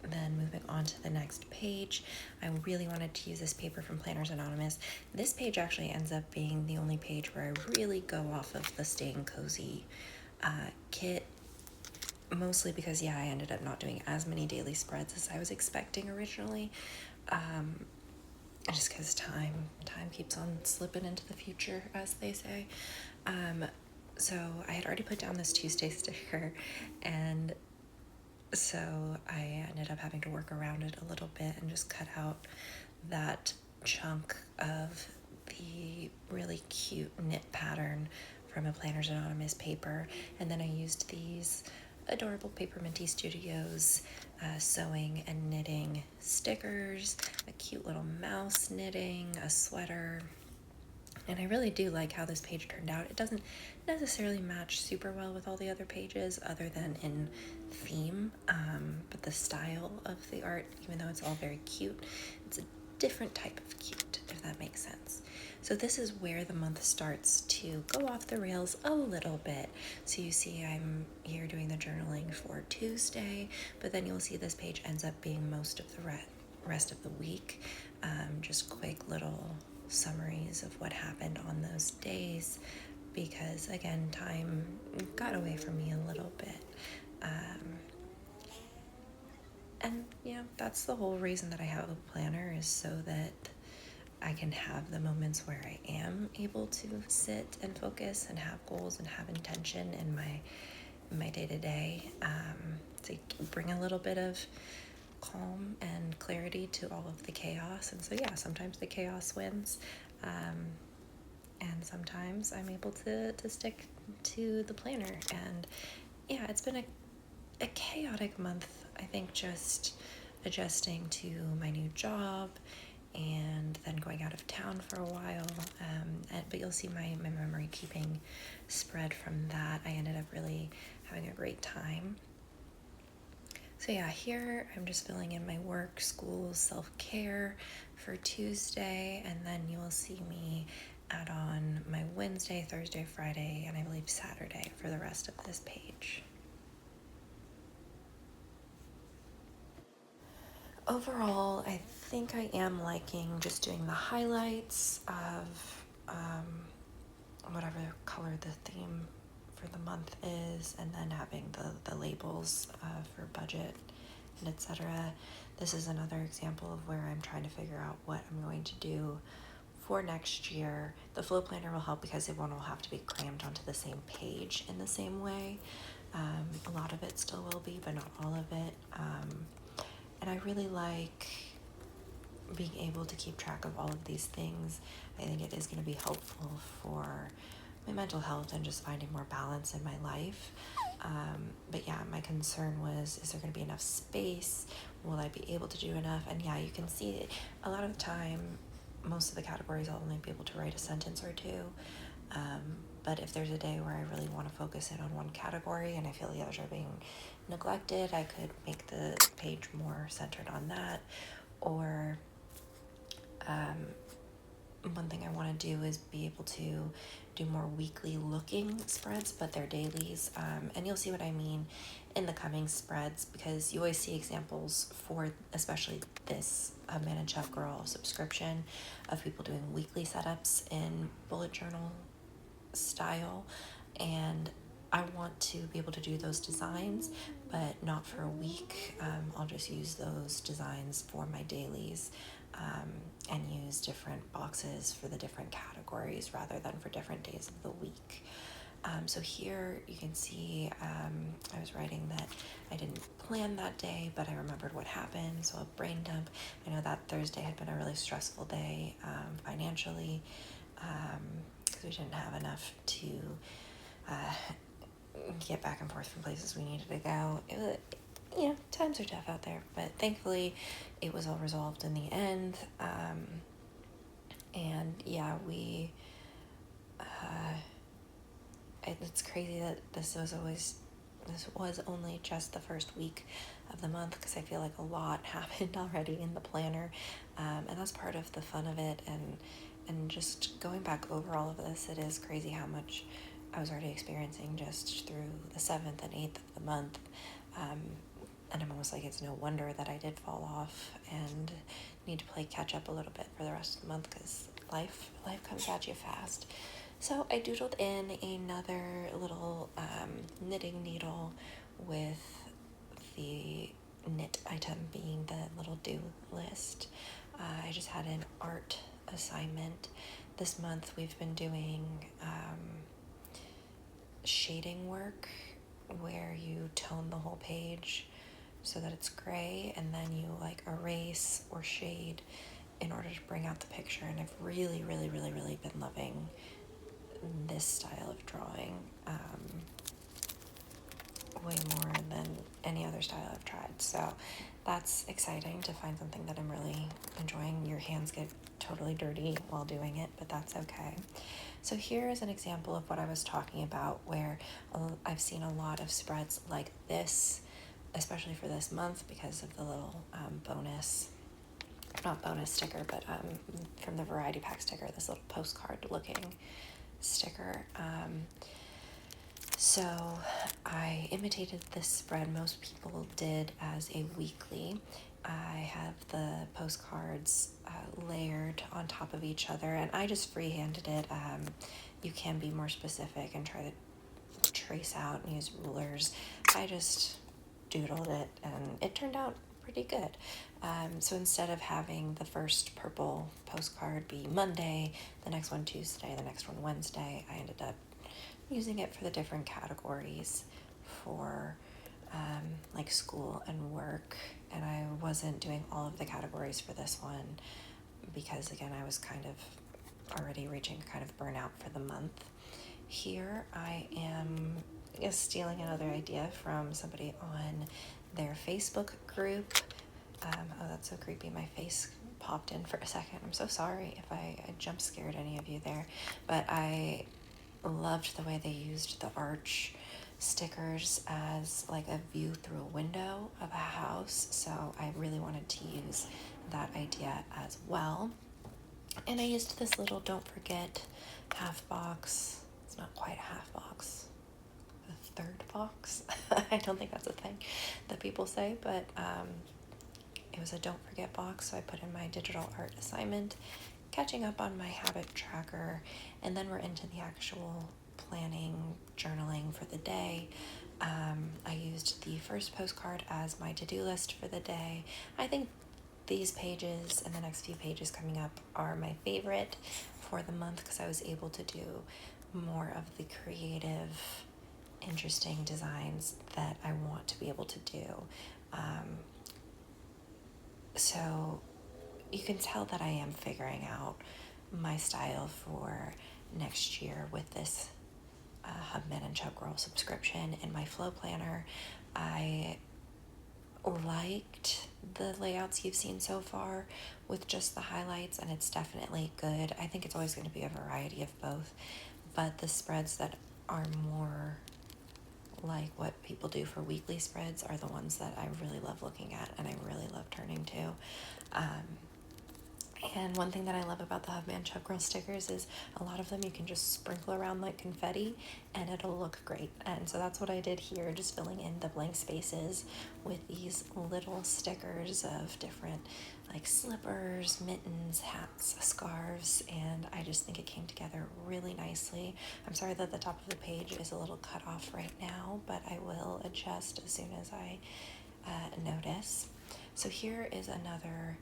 then moving on to the next page, I really wanted to use this paper from Planners Anonymous. This page actually ends up being the only page where I really go off of the Staying Cozy kit, mostly because I ended up not doing as many daily spreads as I was expecting originally, just because time keeps on slipping into the future, as they say. So I had already put down this Tuesday sticker, and so I ended up having to work around it a little bit and just cut out that chunk of the really cute knit pattern from a Planners Anonymous paper, and then I used these adorable Paper Minty Studios sewing and knitting stickers, a cute little mouse knitting, a sweater. And I really do like how this page turned out. It doesn't necessarily match super well with all the other pages other than in theme, but the style of the art, even though it's all very cute, it's a different type of cute, if that makes sense. So this is where the month starts to go off the rails a little bit. So you see I'm here doing the journaling for Tuesday, but then you'll see this page ends up being most of the rest of the week. Just quick little summaries of what happened on those days, because again, time got away from me a little bit. And that's the whole reason that I have a planner, is so that I can have the moments where I am able to sit and focus and have goals and have intention in my day-to-day, to bring a little bit of calm and clarity to all of the chaos. And so yeah, sometimes the chaos wins, and sometimes I'm able to stick to the planner. And yeah, it's been a chaotic month, I think, just adjusting to my new job and then going out of town for a while. But you'll see my memory keeping spread from that. I ended up really having a great time. So yeah, here I'm just filling in my work, school, self-care for Tuesday, and then you will see me add on my Wednesday, Thursday, Friday, and I believe Saturday for the rest of this page. Overall, I think I am liking just doing the highlights of whatever color the theme for the month is, and then having the labels for budget and etc. This is another example of where I'm trying to figure out what I'm going to do for next year. The flow planner will help because everyone will have to be crammed onto the same page in the same way. A lot of it still will be, but not all of it. And I really like being able to keep track of all of these things. I think it is going to be helpful for my mental health and just finding more balance in my life. But yeah, my concern was, is there going to be enough space? Will I be able to do enough? And yeah, you can see it. A lot of the time, most of the categories I'll only be able to write a sentence or two. But if there's a day where I really want to focus in on one category and I feel the others are being neglected, I could make the page more centered on that. Or one thing I want to do is be able to do more weekly looking spreads, but they're dailies. And you'll see what I mean in the coming spreads, because you always see examples for especially this Hubman and Chubgirl subscription of people doing weekly setups in bullet journal style. And I want to be able to do those designs, but not for a week. I'll just use those designs for my dailies, and use different boxes for the different categories rather than for different days of the week. So here you can see I was writing that I didn't plan that day, but I remembered what happened, so a brain dump. I know that Thursday had been a really stressful day financially, because we didn't have enough to get back and forth from places we needed to go. It was, times are tough out there, but thankfully it was all resolved in the end. And yeah, it's crazy that this was only just the first week of the month, because I feel like a lot happened already in the planner, and that's part of the fun of it. And just going back over all of this, it is crazy how much I was already experiencing just through the 7th and 8th of the month. And I'm almost like, it's no wonder that I did fall off and need to play catch up a little bit for the rest of the month, because life comes at you fast. So I doodled in another little knitting needle with the knit item being the little do list. I just had an art assignment. This month we've been doing shading work, where you tone the whole page so that it's gray, and then you like erase or shade in order to bring out the picture. And I've really been loving this style of drawing way more than any other style I've tried. So that's exciting to find something that I'm really enjoying. Your hands get totally dirty while doing it, but that's okay. So here is an example of what I was talking about, where I've seen a lot of spreads like this, especially for this month, because of the little not bonus sticker, but from the variety pack sticker, this little postcard looking sticker. So I imitated this spread most people did as a weekly. I have the postcards layered on top of each other, and I just freehanded it. You can be more specific and try to trace out and use rulers. I just doodled it, and it turned out pretty good. So instead of having the first purple postcard be Monday, the next one Tuesday, the next one Wednesday, I ended up using it for the different categories for like school and work. And I wasn't doing all of the categories for this one because, again, I was kind of already reaching kind of burnout for the month. Here I am stealing another idea from somebody on their Facebook group. Oh, that's so creepy. My face popped in for a second. I'm so sorry if I jump scared any of you there. But I loved the way they used the arch stickers as like a view through a window of a house. So I really wanted to use that idea as well. And I used this little don't forget half box. It's not quite a half box. A third box. I don't think that's a thing that people say, but it was a don't forget box. So I put in my digital art assignment, catching up on my habit tracker, and then we're into the actual planning, journaling for the day. I used the first postcard as my to-do list for the day. I think these pages and the next few pages coming up are my favorite for the month because I was able to do more of the creative, interesting designs that I want to be able to do. So you can tell that I am figuring out my style for next year with this Hubmanchubgirl subscription in my flow planner. I liked the layouts you've seen so far with just the highlights, and it's definitely good. I think it's always going to be a variety of both, but the spreads that are more like what people do for weekly spreads are the ones that I really love looking at and I really love turning to. And one thing that I love about the Hubmanchubgirl stickers is a lot of them you can just sprinkle around like confetti and it'll look great. And so that's what I did here, just filling in the blank spaces with these little stickers of different like slippers, mittens, hats, scarves, and I just think it came together really nicely. I'm sorry that the top of the page is a little cut off right now, but I will adjust as soon as I notice. So here is another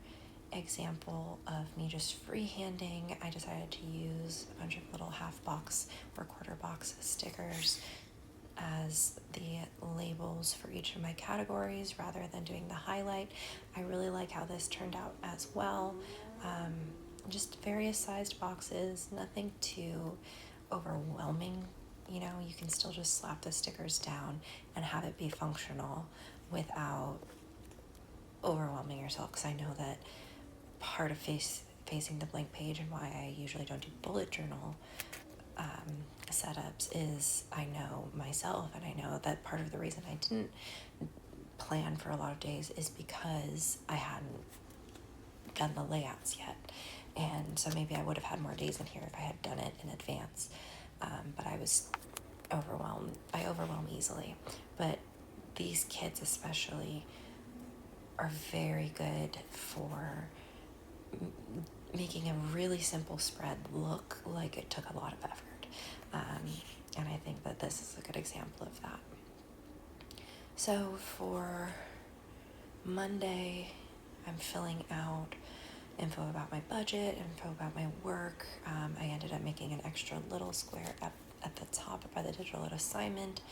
example of me just freehanding. I decided to use a bunch of little half box or quarter box stickers as the labels for each of my categories rather than doing the highlight. I really like how this turned out as well. Just various sized boxes, nothing too overwhelming. You know, you can still just slap the stickers down and have it be functional without overwhelming yourself, because I know that part of facing the blank page and why I usually don't do bullet journal setups is I know myself, and I know that part of the reason I didn't plan for a lot of days is because I hadn't done the layouts yet, and so maybe I would have had more days in here if I had done it in advance, but I was overwhelmed. I overwhelm easily, but these kids especially are very good for making a really simple spread look like it took a lot of effort. And I think that this is a good example of that. So for Monday, I'm filling out info about my budget, info about my work. I ended up making an extra little square at the top by the digital assignment,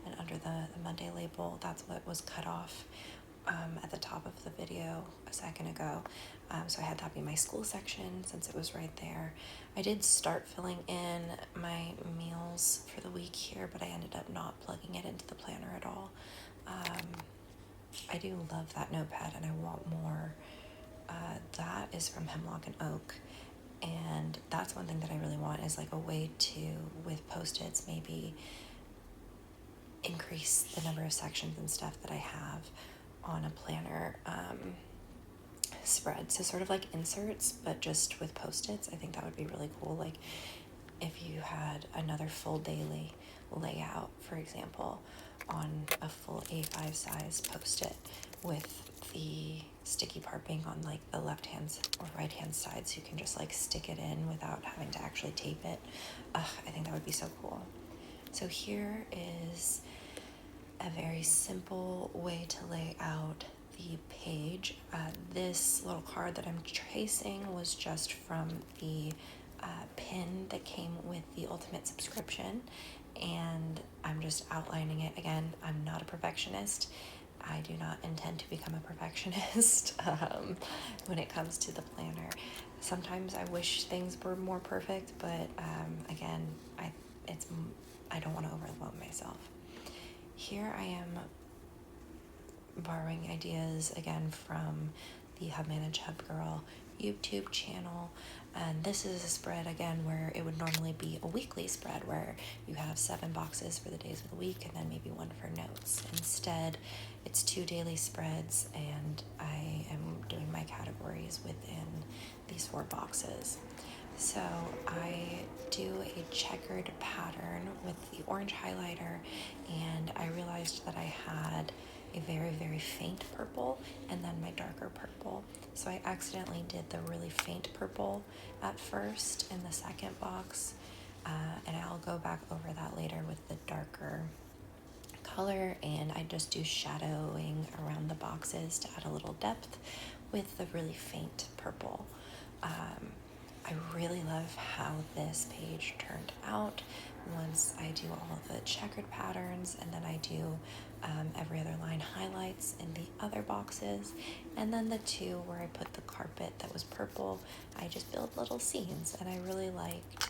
and under the Monday label, that's what was cut off at the top of the video a second ago. So I had that be my school section since it was right there. I did start filling in my meals for the week here, but I ended up not plugging it into the planner at all. I do love that notepad and I want more. That is from Hemlock and Oak. And that's one thing that I really want, is like a way to, with Post-its, maybe increase the number of sections and stuff that I have on a planner spread. So sort of like inserts, but just with Post-its. I think that would be really cool. Like if you had another full daily layout, for example, on a full A5 size Post-it with the sticky part being on like the left hand or right hand side, so you can just like stick it in without having to actually tape it. I think that would be so cool. So here is a very simple way to lay out the page. This little card that I'm tracing was just from the pin that came with the ultimate subscription, and I'm just outlining it. Again, I'm not a perfectionist. I do not intend to become a perfectionist when it comes to the planner. Sometimes I wish things were more perfect, but again, I don't want to overwhelm myself. Here I am borrowing ideas again from the Hubmanchubgirl YouTube channel, and this is a spread again where it would normally be a weekly spread where you have 7 boxes for the days of the week and then maybe 1 for notes. Instead, it's 2 daily spreads, and I am doing my categories within these 4 boxes. So I do a checkered pattern with the orange highlighter, and I realized that I had a very, very faint purple and then my darker purple. So I accidentally did the really faint purple at first in the second box, and I'll go back over that later with the darker color, and I just do shadowing around the boxes to add a little depth with the really faint purple. I really love how this page turned out once I do all of the checkered patterns, and then I do every other line highlights in the other boxes, and then the 2 where I put the carpet that was purple, I just build little scenes, and I really liked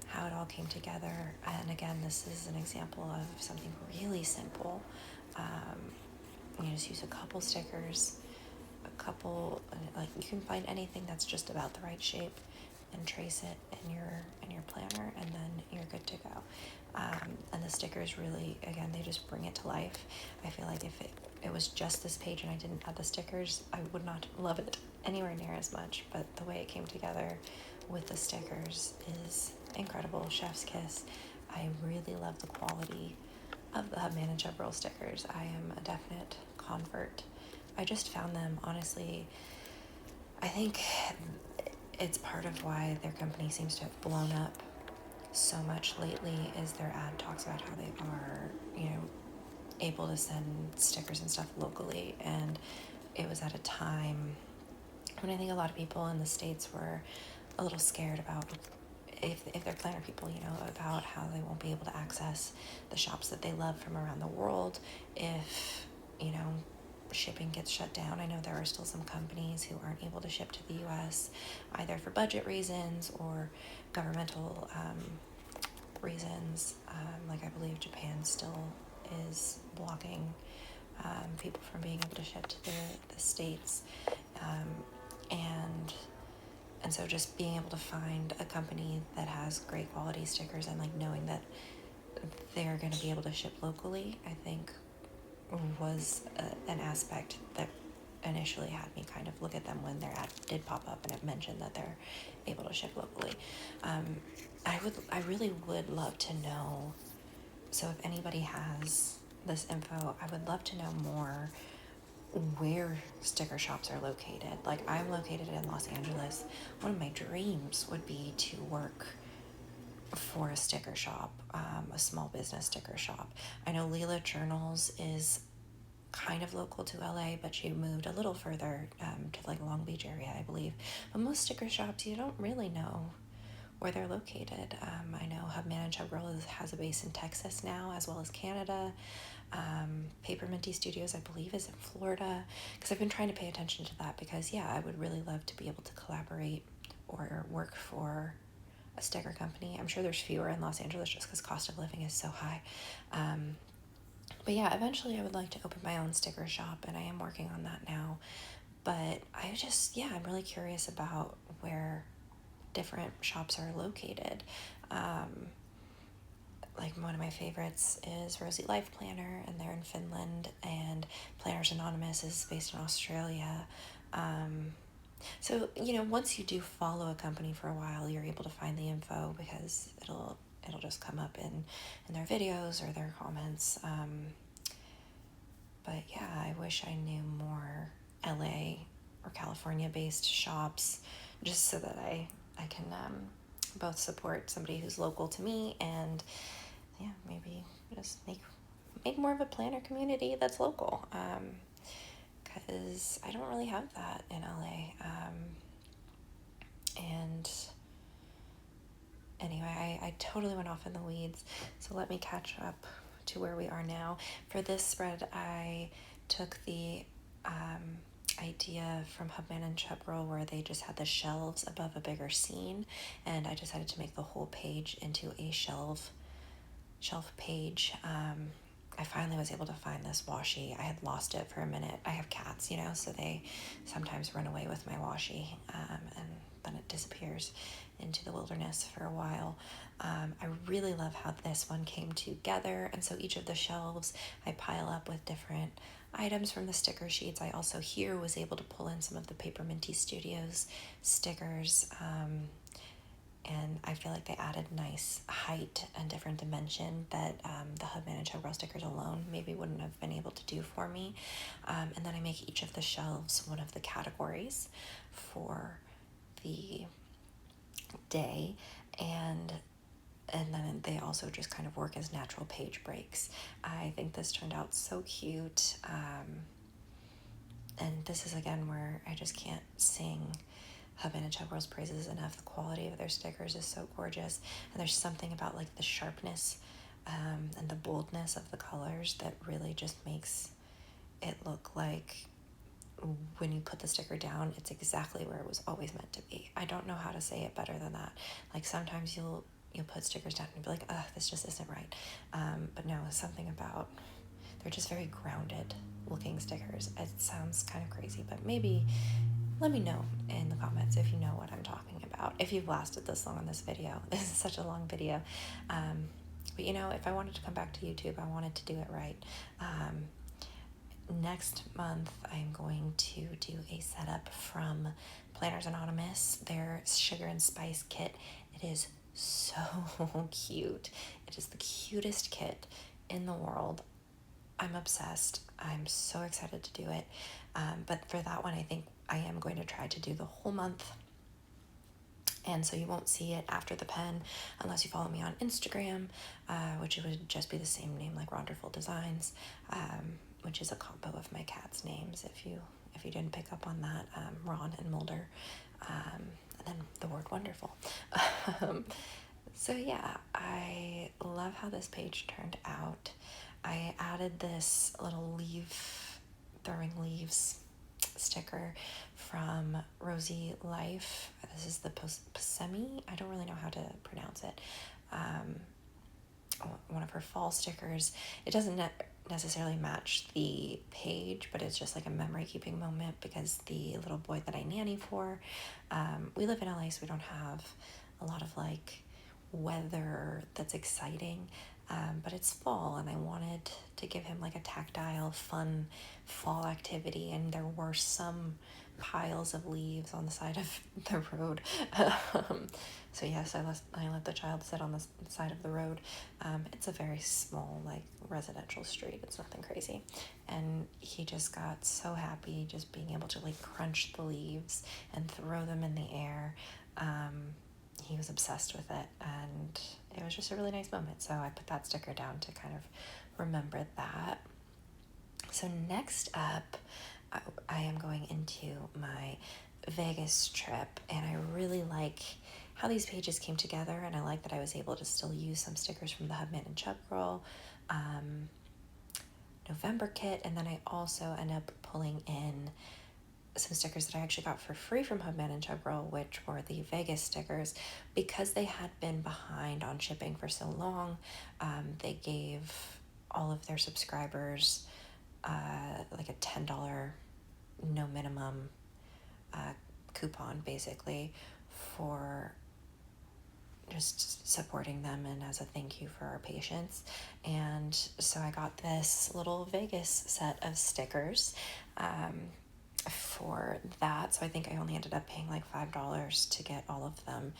how it all came together. And again, this is an example of something really simple. You just use a couple stickers, like you can find anything that's just about the right shape and trace it in your planner, and then you're good to go. And the stickers really, again, they just bring it to life. I feel like if it was just this page and I didn't add the stickers, I would not love it anywhere near as much, but the way it came together with the stickers is incredible. Chef's kiss. I really love the quality of the Hubmanchubgirl stickers. I am a definite convert. I just found them, honestly, I think it's part of why their company seems to have blown up so much lately, is their ad talks about how they are, able to send stickers and stuff locally. And it was at a time when I think a lot of people in the States were a little scared about if they're planner people, about how they won't be able to access the shops that they love from around the world if, shipping gets shut down. I know there are still some companies who aren't able to ship to the US either for budget reasons or governmental reasons. Like I believe Japan still is blocking people from being able to ship to the States. And so just being able to find a company that has great quality stickers and like knowing that they're going to be able to ship locally, I think was an aspect that initially had me kind of look at them when their ad did pop up and it mentioned that they're able to ship locally. I really would love to know, so if anybody has this info, I would love to know more where sticker shops are located. Like, I'm located in Los Angeles. One of my dreams would be to work for a sticker shop, a small business sticker shop. I know Leela Journals is kind of local to LA, but she moved a little further to like Long Beach area, I believe. But most sticker shops, you don't really know where they're located. I know Hubmanchubgirl has a base in Texas now, as well as Canada. Paper Minty Studios, I believe, is in Florida, because I've been trying to pay attention to that, because I would really love to be able to collaborate or work for a sticker company. I'm sure there's fewer in Los Angeles just because cost of living is so high. But eventually I would like to open my own sticker shop, and I am working on that now. But I'm really curious about where different shops are located. Like, one of my favorites is Rosey Life Planner, and they're in Finland, and Planners Anonymous is based in Australia. So, once you do follow a company for a while, you're able to find the info because it'll just come up in their videos or their comments. But I wish I knew more LA or California-based shops, just so that I can both support somebody who's local to me and maybe just make more of a planner community that's local. because I don't really have that in LA. And anyway, I totally went off in the weeds, so let me catch up to where we are now. For this spread, I took the idea from Hubman and Chubgirl where they just had the shelves above a bigger scene, and I decided to make the whole page into a shelf page. I finally was able to find this washi. I had lost it for a minute. I have cats, so they sometimes run away with my washi, and then it disappears into the wilderness for a while. I really love how this one came together, and so each of the shelves I pile up with different items from the sticker sheets. I also here was able to pull in some of the Paper Minty Studios stickers, and I feel like they added nice height and different dimension that the Hubman and Chubgirl stickers alone maybe wouldn't have been able to do for me. And then I make each of the shelves one of the categories for the day, and then they also just kind of work as natural page breaks. I think this turned out so cute, and this is again where I just can't sing Hubman and Chubgirl's praises enough. The quality of their stickers is so gorgeous, and there's something about like the sharpness and the boldness of the colors that really just makes it look like when you put the sticker down, it's exactly where it was always meant to be. I don't know how to say it better than that. Like sometimes you'll put stickers down and be like, ugh, this just isn't right. But no, something about, they're just very grounded looking stickers. It sounds kind of crazy, but maybe let me know in the comments if you know what I'm talking about, if you've lasted this long on this video. This is such a long video. But if I wanted to come back to YouTube, I wanted to do it right. Next month, I'm going to do a setup from Planners Anonymous, their Sugar and Spice kit. It is so cute. It is the cutest kit in the world. I'm obsessed. I'm so excited to do it. But for that one, I think I am going to try to do the whole month. And so you won't see it after the pen unless you follow me on Instagram, which would just be the same name like Ronderful Designs, which is a combo of my cats' names. If you didn't pick up on that, Ron and Mulder, and then the word wonderful. So yeah, I love how this page turned out. I added this little throwing leaves sticker from Rosey Life. This is the Pasemi. I don't really know how to pronounce it. One of her fall stickers. It doesn't necessarily match the page, but it's just like a memory keeping moment because the little boy that I nanny for, we live in LA, so we don't have a lot of like weather that's exciting, but it's fall and I wanted to give him like a tactile, fun fall activity, and there were some piles of leaves on the side of the road. So yes, I let the child sit on the side of the road. It's a very small like residential street. It's nothing crazy, and he just got so happy just being able to like crunch the leaves and throw them in the air. He was obsessed with it, and it was just a really nice moment. So I put that sticker down to kind of remember that. So next up, I am going into my Vegas trip, and I really like how these pages came together, and I like that I was able to still use some stickers from the Hubman and Chubgirl November kit, and then I also end up pulling in some stickers that I actually got for free from Hubman and Chubgirl, which were the Vegas stickers. Because they had been behind on shipping for so long, they gave all of their subscribers like a $10 no minimum coupon, basically, for just supporting them and as a thank you for our patience. And so I got this little Vegas set of stickers for that. So I think I only ended up paying like $5 to get all of them,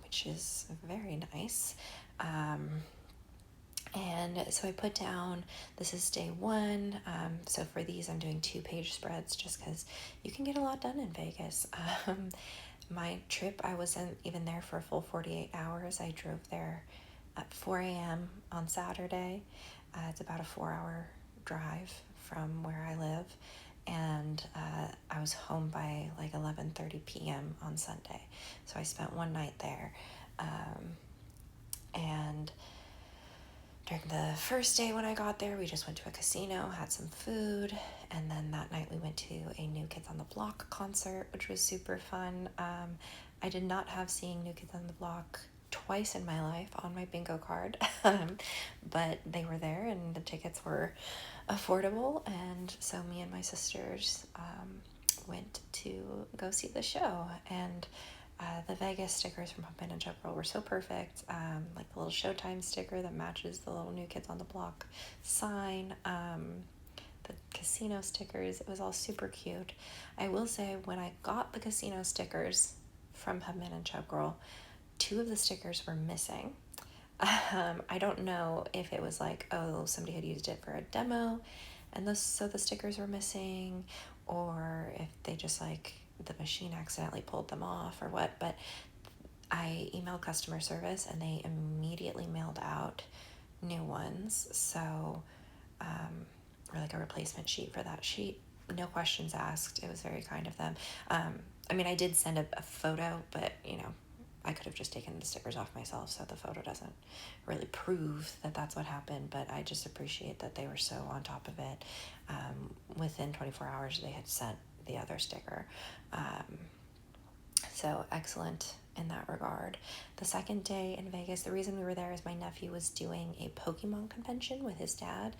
which is very nice. And so I put down, this is day one. So for these, I'm doing 2-page spreads just because you can get a lot done in Vegas. My trip, I wasn't even there for a full 48 hours. I drove there at 4 a.m. on Saturday. It's about a 4-hour drive from where I live. and I was home by like 11:30 p.m. on Sunday. So I spent one night there. And during the first day when I got there, we just went to a casino, had some food, and then that night we went to a New Kids on the Block concert, which was super fun. I did not have seeing New Kids on the Block twice in my life on my bingo card, but they were there and the tickets were affordable, and so me and my sisters went to go see the show. And the Vegas stickers from Hubmanchubgirl were so perfect. Like the little Showtime sticker that matches the little New Kids on the Block sign, the casino stickers, it was all super cute. I will say, when I got the casino stickers from Hubmanchubgirl, 2 of the stickers were missing. I don't know if it was like, oh, somebody had used it for a demo and so the stickers were missing, or if they just like the machine accidentally pulled them off or what, but I emailed customer service and they immediately mailed out new ones. So, or like a replacement sheet for that sheet. No questions asked. It was very kind of them. I mean, I did send a photo, but I could have just taken the stickers off myself, so the photo doesn't really prove that that's what happened, but I just appreciate that they were so on top of it. Within 24 hours, they had sent the other sticker. So excellent in that regard. The second day in Vegas, the reason we were there is my nephew was doing a Pokemon convention with his dad,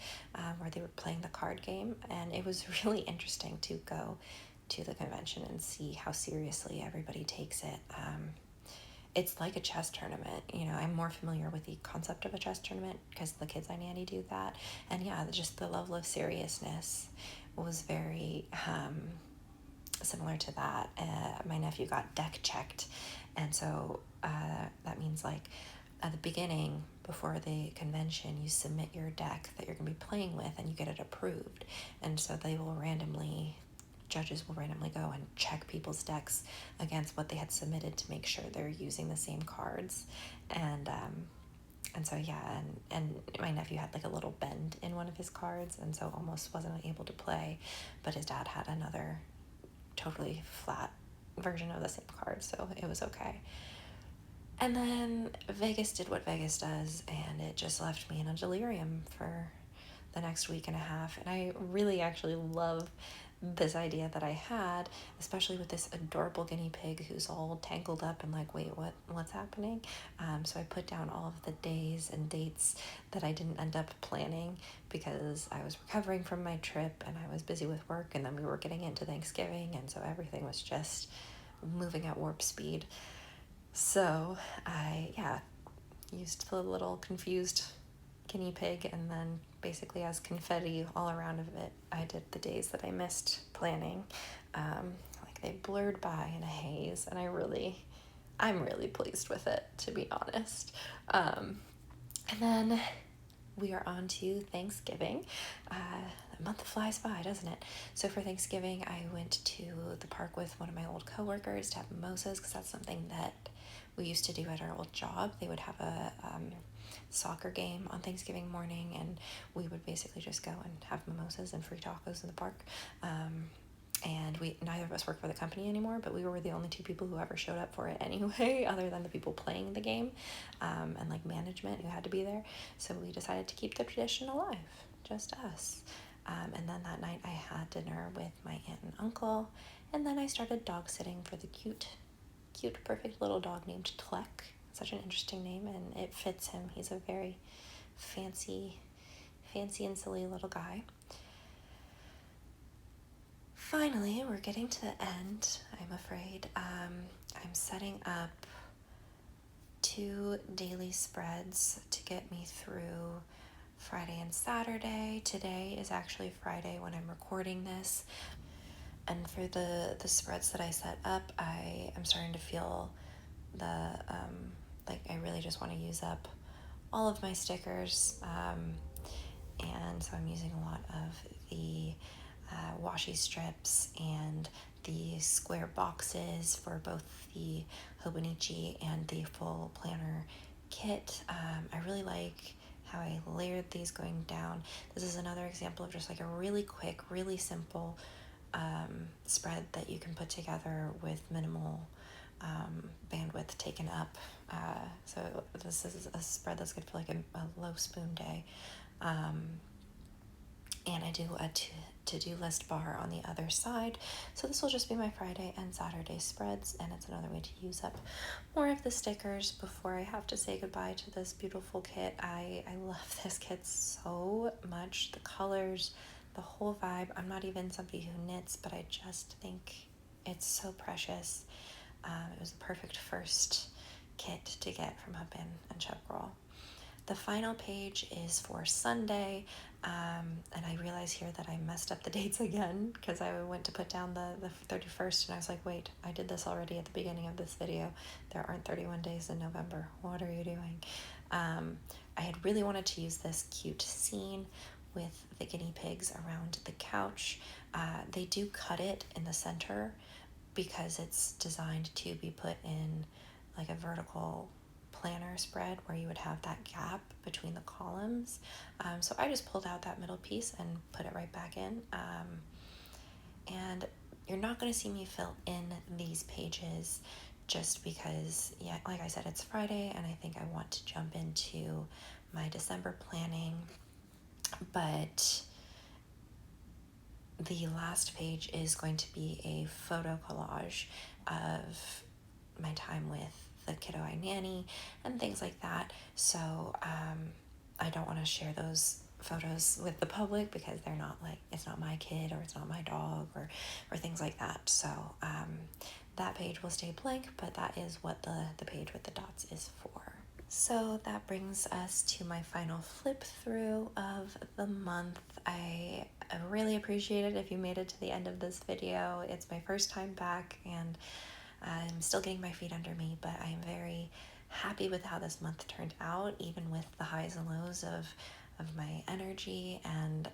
where they were playing the card game, and it was really interesting to go to the convention and see how seriously everybody takes it. It's like a chess tournament. I'm more familiar with the concept of a chess tournament because the kids I nanny do that. And yeah, just the level of seriousness was very similar to that. My nephew got deck checked. And so that means like at the beginning, before the convention, you submit your deck that you're going to be playing with and you get it approved. And so judges will randomly go and check people's decks against what they had submitted to make sure they're using the same cards. And so yeah, and my nephew had like a little bend in one of his cards, and so almost wasn't able to play, but his dad had another totally flat version of the same card, so it was okay. And then Vegas did what Vegas does, and it just left me in a delirium for the next week and a half. And I really actually love this idea that I had, especially with this adorable guinea pig who's all tangled up and like, wait, what's happening? So I put down all of the days and dates that I didn't end up planning because I was recovering from my trip and I was busy with work, and then we were getting into Thanksgiving, and so everything was just moving at warp speed. So I used the little confused guinea pig, and then basically as confetti all around of it, I did the days that I missed planning. Like they blurred by in a haze, and I'm really pleased with it, to be honest. And then we are on to Thanksgiving. The month flies by, doesn't it? So for Thanksgiving, I went to the park with one of my old coworkers to have mimosas, because that's something that we used to do at our old job. They would have a soccer game on Thanksgiving morning, and we would basically just go and have mimosas and free tacos in the park. And neither of us work for the company anymore, but we were the only 2 people who ever showed up for it anyway, other than the people playing the game, and like management who had to be there. So we decided to keep the tradition alive, just us. And then that night I had dinner with my aunt and uncle, and then I started dog sitting for the cute, perfect little dog named Tlek. Such an interesting name, and it fits him. He's a very fancy and silly little guy. Finally, we're getting to the end, I'm afraid. I'm setting up 2 daily spreads to get me through Friday and Saturday. Today is actually Friday when I'm recording this. And for the spreads that I set up, I am starting to feel like I really just want to use up all of my stickers. And so I'm using a lot of the washi strips and the square boxes for both the Hobonichi and the full planner kit. I really like how I layered these going down. This is another example of just like a really quick, really simple spread that you can put together with minimal bandwidth taken up. So this is a spread that's good for like a low spoon day. And I do a to-do list bar on the other side. So this will just be my Friday and Saturday spreads, and it's another way to use up more of the stickers before I have to say goodbye to this beautiful kit. I love this kit so much. The colors, the whole vibe. I'm not even somebody who knits, but I just think it's so precious. It was the perfect first kit to get from Hubman and Chubgirl. The final page is for Sunday, and I realize here that I messed up the dates again because I went to put down the 31st, and I was like, wait, I did this already at the beginning of this video. There aren't 31 days in November. What are you doing? I had really wanted to use this cute scene with the guinea pigs around the couch. They do cut it in the center because it's designed to be put in like a vertical planner spread where you would have that gap between the columns. So I just pulled out that middle piece and put it right back in. And you're not going to see me fill in these pages just because, yeah, like I said, it's Friday and I think I want to jump into my December planning. But the last page is going to be a photo collage of my time with the kiddo I nanny and things like that. So I don't want to share those photos with the public because they're not like, it's not my kid or it's not my dog or things like that. So that page will stay blank, but that is what the page with the dots is for. So that brings us to my final flip through of the month. I really appreciate it if you made it to the end of this video. It's my first time back and I'm still getting my feet under me, but I am very happy with how this month turned out, even with the highs and lows of my energy and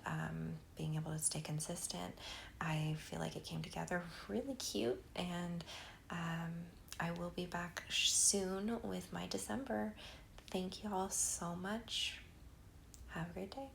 being able to stay consistent. I feel like it came together really cute, and I will be back soon with my December. Thank you all so much. Have a great day.